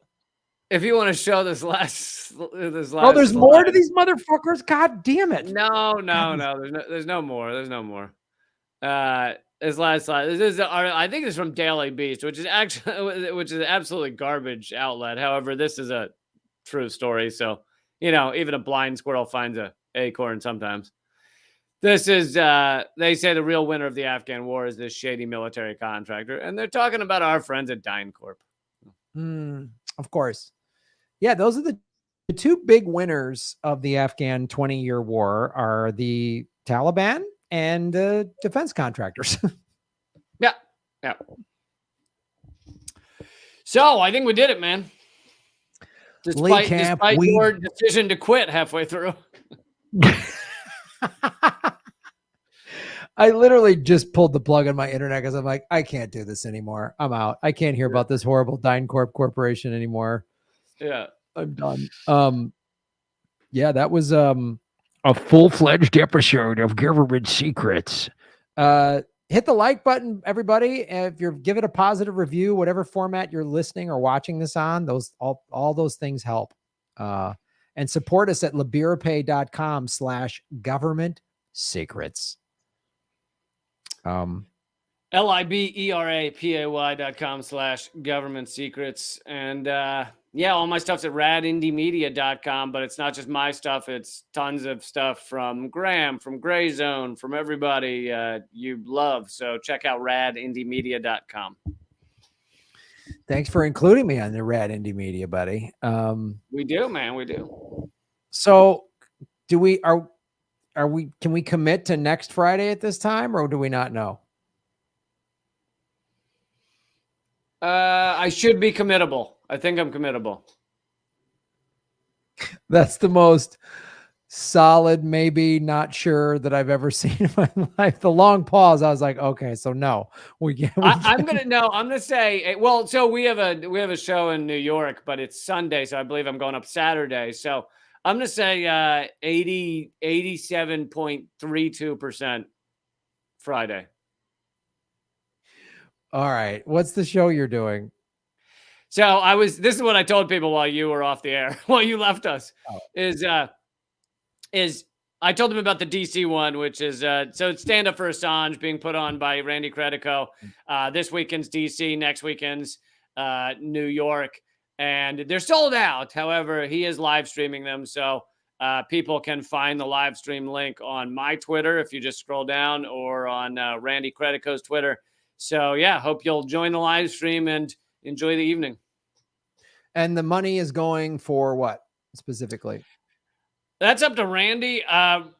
if you want to show this last there's slide. More to these motherfuckers. God damn it. No. There's no more. This last slide. This is I think it's from Daily Beast, which is absolutely garbage outlet. However, this is a true story. So, even a blind squirrel finds a acorn sometimes. This is, they say the real winner of the Afghan war is this shady military contractor. And they're talking about our friends at DynCorp. Of course. Yeah, those are the two big winners of the Afghan 20-year war are the Taliban and defense contractors. Yeah. So I think we did it, man. Despite your decision to quit halfway through. I literally just pulled the plug on my internet because I'm like, I can't do this anymore. I'm out. I can't hear about this horrible DynCorp corporation anymore. Yeah. I'm done. Yeah, that was a full-fledged episode of Government Secrets. Hit the like button, everybody. If you're give it a positive review, whatever format you're listening or watching this on, all those things help. And support us at liberapay.com/government secrets. liberapay.com/government secrets. And all my stuff's at radindiemedia.com, but it's not just my stuff. It's tons of stuff from Graham, from Gray Zone, from everybody you love. So check out radindiemedia.com. Thanks for including me on the Rad Indie Media, buddy. We do, man. We do. So can we commit to next Friday at this time, or do we not know? I should be committable. I think I'm committable. That's the most solid, maybe, not sure that I've ever seen in my life. The long pause, I was like, okay, so no, we can't. I'm gonna say, well, so we have a show in New York, but it's Sunday, so I believe I'm going up Saturday. So I'm gonna say 87.32% Friday. All right. What's the show you're doing? So this is what I told people while you were off the air, while you left us, is I told them about the DC one, which is so it's Stand Up for Assange being put on by Randy Credico. This weekend's DC, next weekend's New York, and they're sold out. However, he is live streaming them, so people can find the live stream link on my Twitter if you just scroll down, or on Randy Credico's Twitter. So yeah, hope you'll join the live stream and enjoy the evening. And the money is going for what specifically? That's up to Randy. So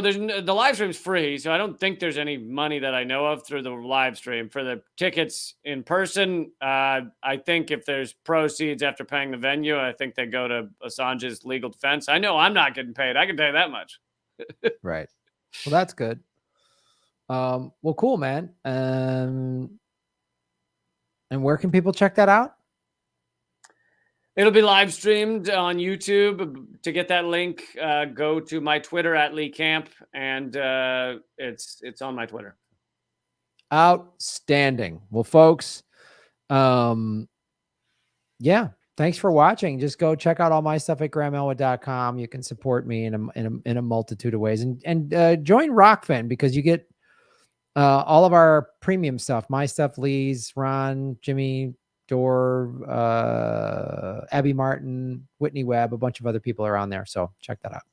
there's the live stream's free, so I don't think there's any money that I know of through the live stream. For the tickets in person, I think if there's proceeds after paying the venue, I think they go to Assange's legal defense. I know I'm not getting paid. I can tell you that much. Right. Well, that's good. Well, cool, man. And where can people check that out? It'll be live streamed on YouTube. To get that link, go to my Twitter at Lee Camp, and it's on my Twitter. Outstanding. Well, folks, yeah, thanks for watching. Just go check out all my stuff at GrahamElwood.com. You can support me in a multitude of ways, and join Rockfin, because you get all of our premium stuff, my stuff, Lee's, Ron, Jimmy, Dor, Abby Martin, Whitney Webb, a bunch of other people are on there. So check that out.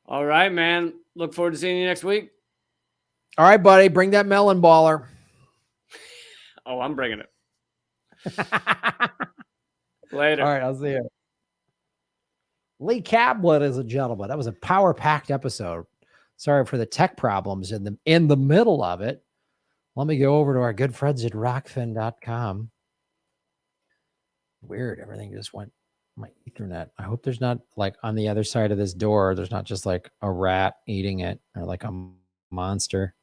All right, man. Look forward to seeing you next week. All right, buddy. Bring that melon baller. Oh, I'm bringing it. Later. All right, I'll see you. Lee Camp, ladies and gentlemen. That was a power-packed episode. Sorry for the tech problems in the middle of it. Let me go over to our good friends at rockfin.com. Weird. Everything just went my Ethernet. I hope there's not, like, on the other side of this door, there's not just like a rat eating it, or like a monster.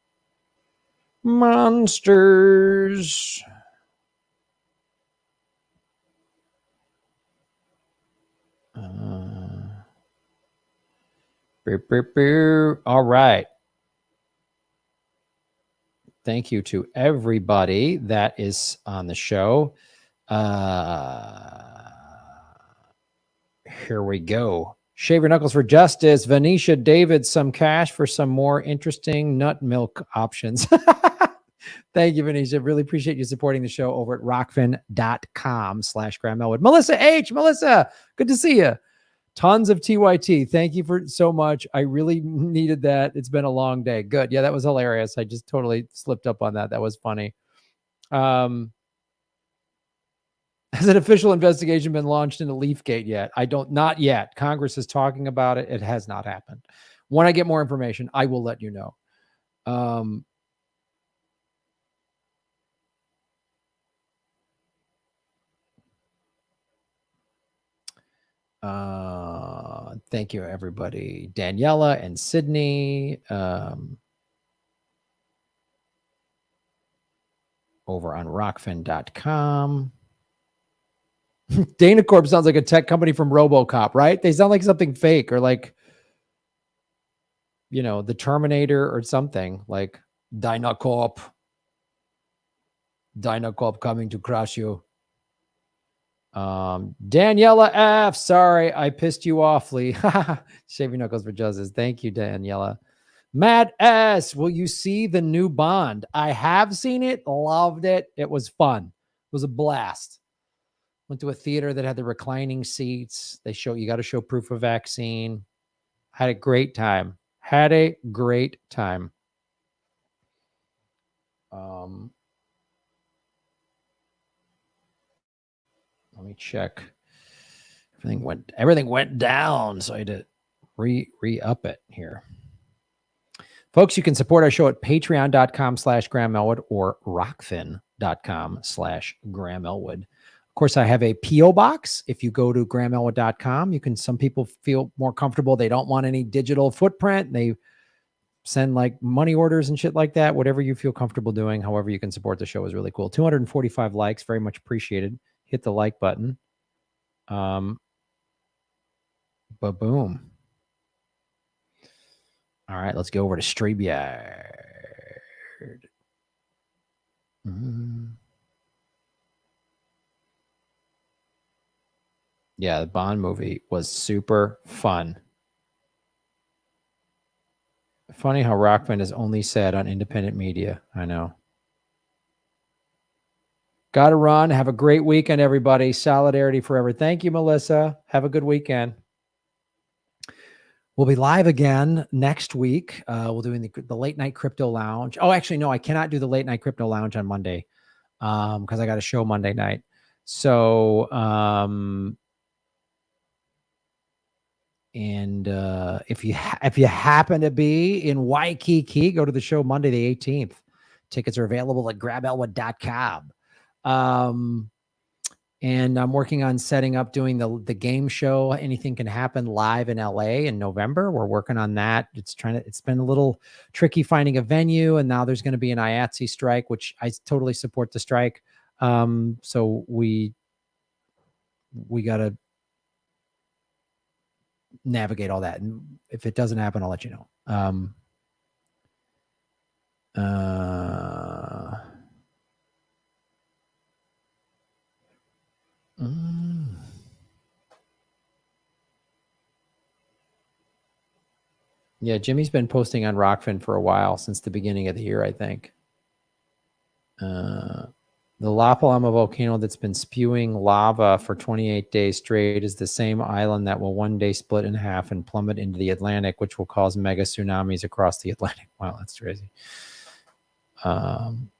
Monsters. All right. Thank you to everybody that is on the show. Here we go. Shave your knuckles for justice. Venetia David, some cash for some more interesting nut milk options. Thank you, Venetia. Really appreciate you supporting the show over at rockfin.com/Graham Elwood. Melissa H. Melissa, good to see you. Tons of TYT. Thank you for so much. I really needed that. It's been a long day. Good. Yeah, that was hilarious. I just totally slipped up on that. That was funny. Has an official investigation been launched into Leafgate yet? Not yet. Congress is talking about it. It has not happened. When I get more information, I will let you know. Thank you, everybody. Daniela and Sydney, over on rockfin.com. Danacorp sounds like a tech company from RoboCop, right? They sound like something fake, or like, you know, the Terminator or something, like Dynacorp coming to crush you. Daniela F, sorry I pissed you awfully. Shave your knuckles for justice. Thank you, Daniela. Matt S, will you see the new Bond? I have seen it, loved it. It was fun. It was a blast. Went to a theater that had the reclining seats. You got to show proof of vaccine. Had a great time. Let me check. Everything went down, so I had to re-up it here. Folks, you can support our show at patreon.com/Graham Elwood or rockfin.com/Graham Elwood. Of course, I have a PO box. If you go to grahamelwood.com, some people feel more comfortable. They don't want any digital footprint. They send like money orders and shit like that. Whatever you feel comfortable doing, however you can support the show is really cool. 245 likes, very much appreciated. Hit the like button. Ba-boom. All right, let's go over to StreamYard. Yeah, the Bond movie was super fun. Funny how Rockman is only said on independent media. I know. Got to run. Have a great weekend, everybody. Solidarity forever. Thank you, Melissa. Have a good weekend. We'll be live again next week. We'll do the late night crypto lounge. Oh, actually, no, I cannot do the late night crypto lounge on Monday because I got a show Monday night. So, if you happen to be in Waikiki, go to the show Monday the 18th. Tickets are available at grahamelwood.com. And I'm working on setting up doing the game show. Anything Can Happen live in LA in November. We're working on that. It's been a little tricky finding a venue, and now there's going to be an IATSE strike, which I totally support the strike. So we got to navigate all that. And if it doesn't happen, I'll let you know. Yeah, Jimmy's been posting on Rockfin for a while, since the beginning of the year, I think. The La Palma volcano that's been spewing lava for 28 days straight is the same island that will one day split in half and plummet into the Atlantic, which will cause mega tsunamis across the Atlantic. Wow, that's crazy.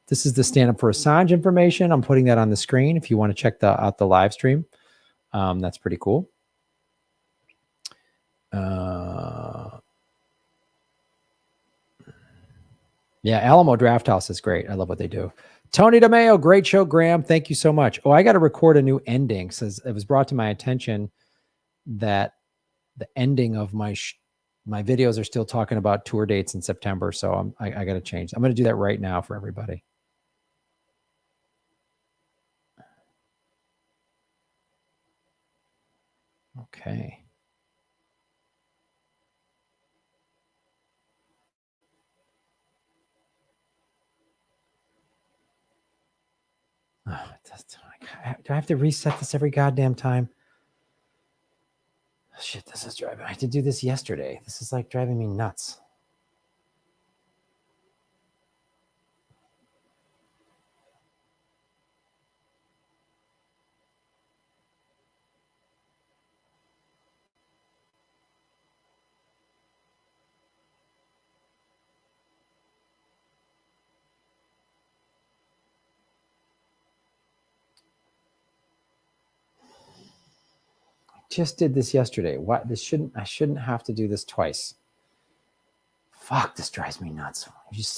This is the Stand Up for Assange information. I'm putting that on the screen if you want to check out the live stream. That's pretty cool. Yeah, Alamo Drafthouse is great. I love what they do. Tony DeMeo, great show, Graham. Thank you so much. Oh, I got to record a new ending. Says it was brought to my attention that the ending of my videos are still talking about tour dates in September. So I got to change. I'm going to do that right now for everybody. Okay. Oh, do I have to reset this every goddamn time? Shit, this is driving. I had to do this yesterday. This is like driving me nuts. Just did this yesterday. What? I shouldn't have to do this twice. Fuck, this drives me nuts.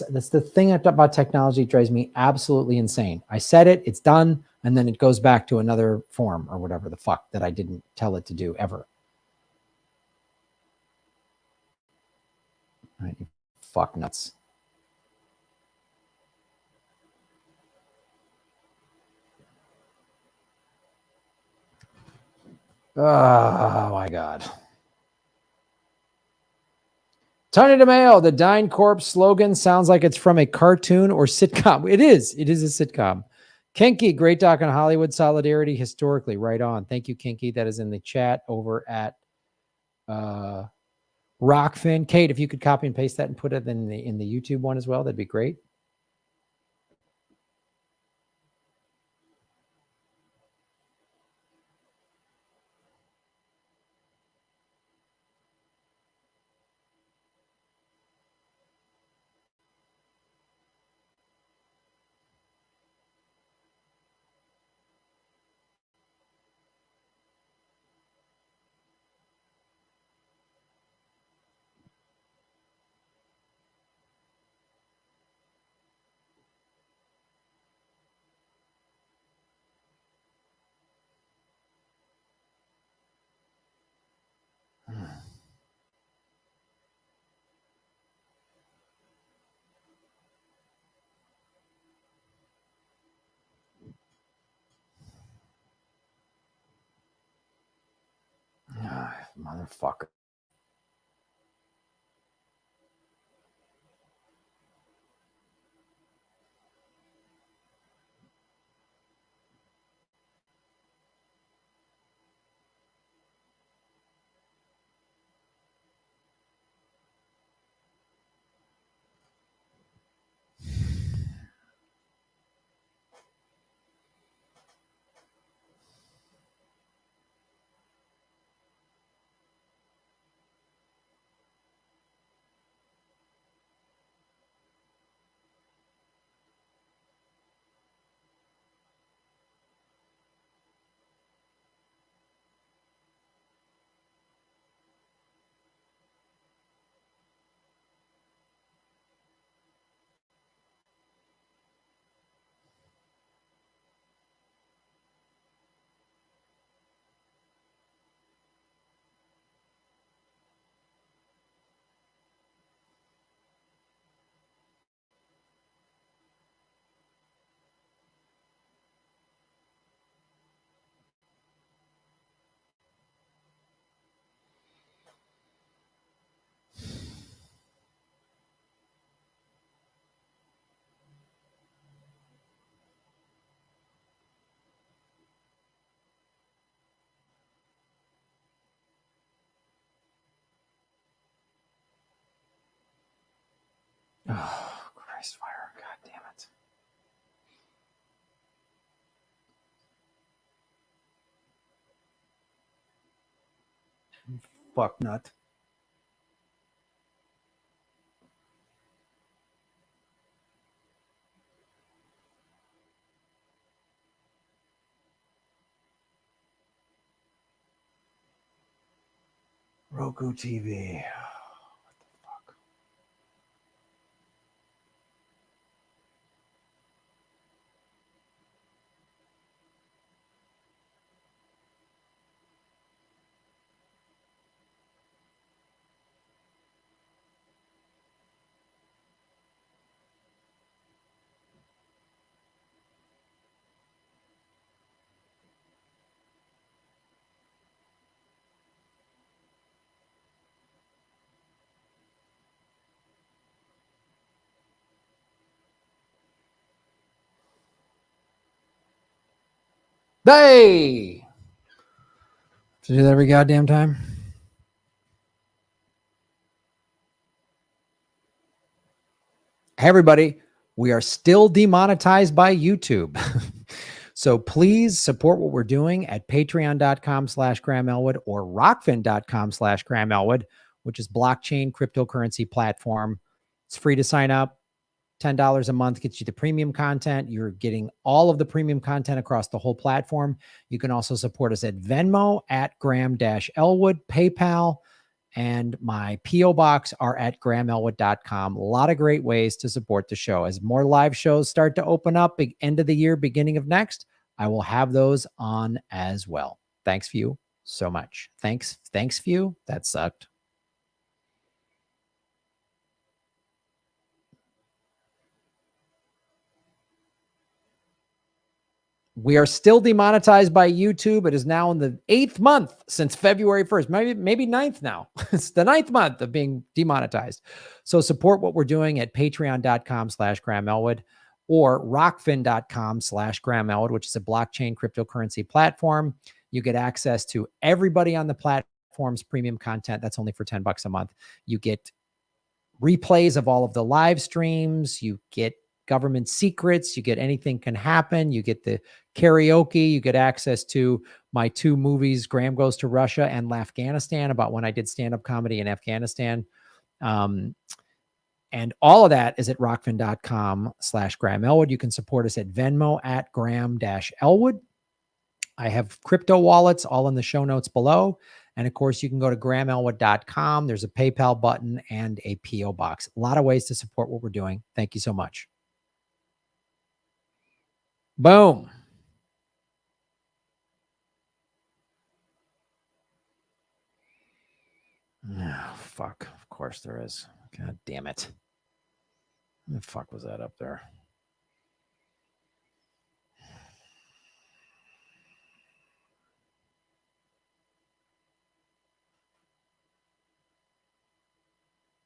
That's the thing about technology. It drives me absolutely insane. I said it, it's done, and then it goes back to another form or whatever the fuck that I didn't tell it to do ever. All right, you fuck nuts. Oh my God. Tony DeMeo, the Dine Corp slogan sounds like it's from a cartoon or sitcom. It is a sitcom. Kinky, great talk on Hollywood solidarity historically. Right on. Thank you, Kinky. That is in the chat over at Rockfin. Kate, if you could copy and paste that and put it in the YouTube one as well, that'd be great. Motherfucker. Oh, Christ fire. God damn it. Fuck nut. Roku TV. What the fuck? Hey! To do that every goddamn time. Hey, everybody. We are still demonetized by YouTube. So please support what we're doing at patreon.com/Graham Elwood or rockfin.com/Graham Elwood, which is blockchain cryptocurrency platform. It's free to sign up. $10 a month gets you the premium content. You're getting all of the premium content across the whole platform. You can also support us at Venmo at Graham-Elwood, PayPal, and my P.O. box are at grahamelwood.com. A lot of great ways to support the show. As more live shows start to open up, big end of the year, beginning of next, I will have those on as well. Thanks, Few, so much. Thanks, Few. That sucked. We are still demonetized by YouTube. It is now in the 8th month since February 1st, maybe 9th now. It's the 9th month of being demonetized. So support what we're doing at patreon.com/Graham Elwood or rockfin.com/Graham Elwood, which is a blockchain cryptocurrency platform. You get access to everybody on the platform's premium content. That's only for $10 a month. You get replays of all of the live streams. You get government secrets. You get anything can happen. You get the karaoke. You get access to my 2 movies, Graham Goes to Russia and Afghanistan, about when I did stand-up comedy in Afghanistan. And all of that is at rockfin.com/Graham Elwood. You can support us at Venmo at Graham-Elwood. I have crypto wallets all in the show notes below. And of course, you can go to grahamelwood.com. There's a PayPal button and a P.O. box. A lot of ways to support what we're doing. Thank you so much. Boom. Oh, fuck. Of course there is. God damn it. What the fuck was that up there?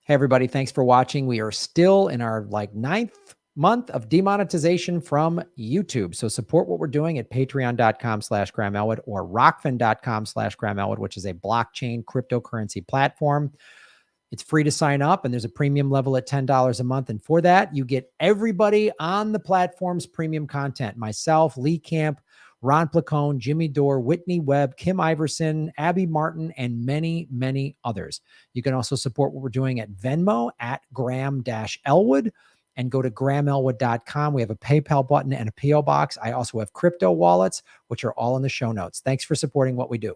Hey, everybody. Thanks for watching. We are still in our ninth month of demonetization from YouTube. So support what we're doing at patreon.com/Graham Elwood or rockfin.com/Graham Elwood, which is a blockchain cryptocurrency platform. It's free to sign up, and there's a premium level at $10 a month. And for that, you get everybody on the platform's premium content. Myself, Lee Camp, Ron Placone, Jimmy Dore, Whitney Webb, Kim Iverson, Abby Martin, and many, many others. You can also support what we're doing at Venmo at Graham-Elwood and go to GrahamElwood.com. We have a PayPal button and a P.O. box. I also have crypto wallets, which are all in the show notes. Thanks for supporting what we do.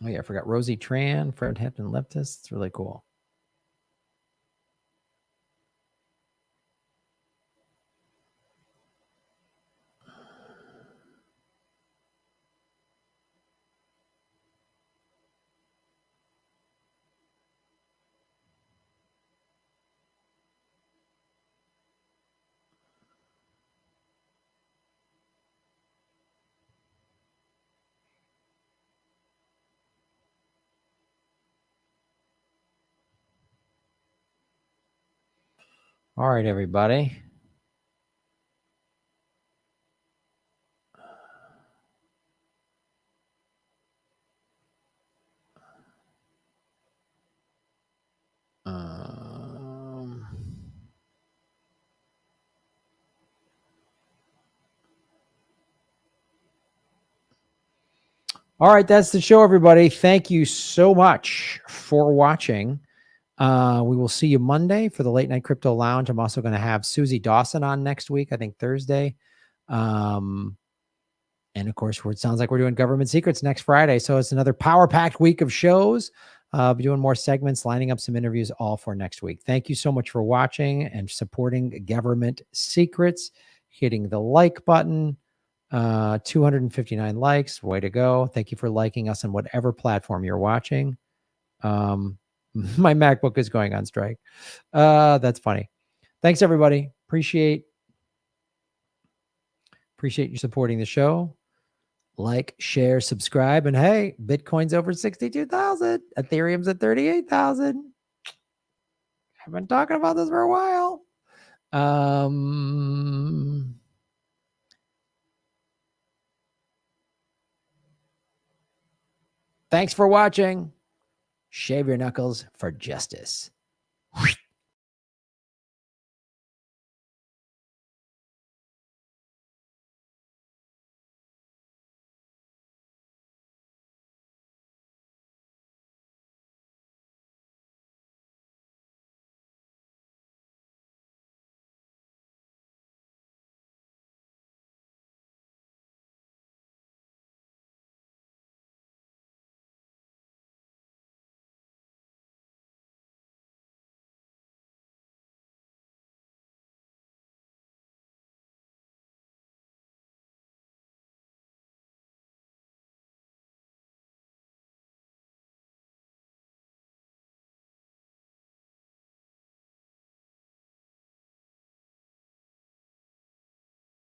Oh, yeah, I forgot Rosie Tran, Fred Hampton Leftist. It's really cool. All right, everybody. All right, that's the show, everybody. Thank you so much for watching. We will see you Monday for the Late Night Crypto Lounge. I'm also going to have Susie Dawson on next week, I think Thursday. And of course, it sounds like we're doing Government Secrets next Friday. So it's another power-packed week of shows. Be doing more segments, lining up some interviews, all for next week. Thank you so much for watching and supporting Government Secrets. Hitting the like button. 259 likes. Way to go. Thank you for liking us on whatever platform you're watching. My MacBook is going on strike. That's funny. Thanks, everybody. Appreciate you supporting the show. Like, share, subscribe, and hey, Bitcoin's over 62,000. Ethereum's at 38,000. I've been talking about this for a while. Thanks for watching. Shave your knuckles for justice.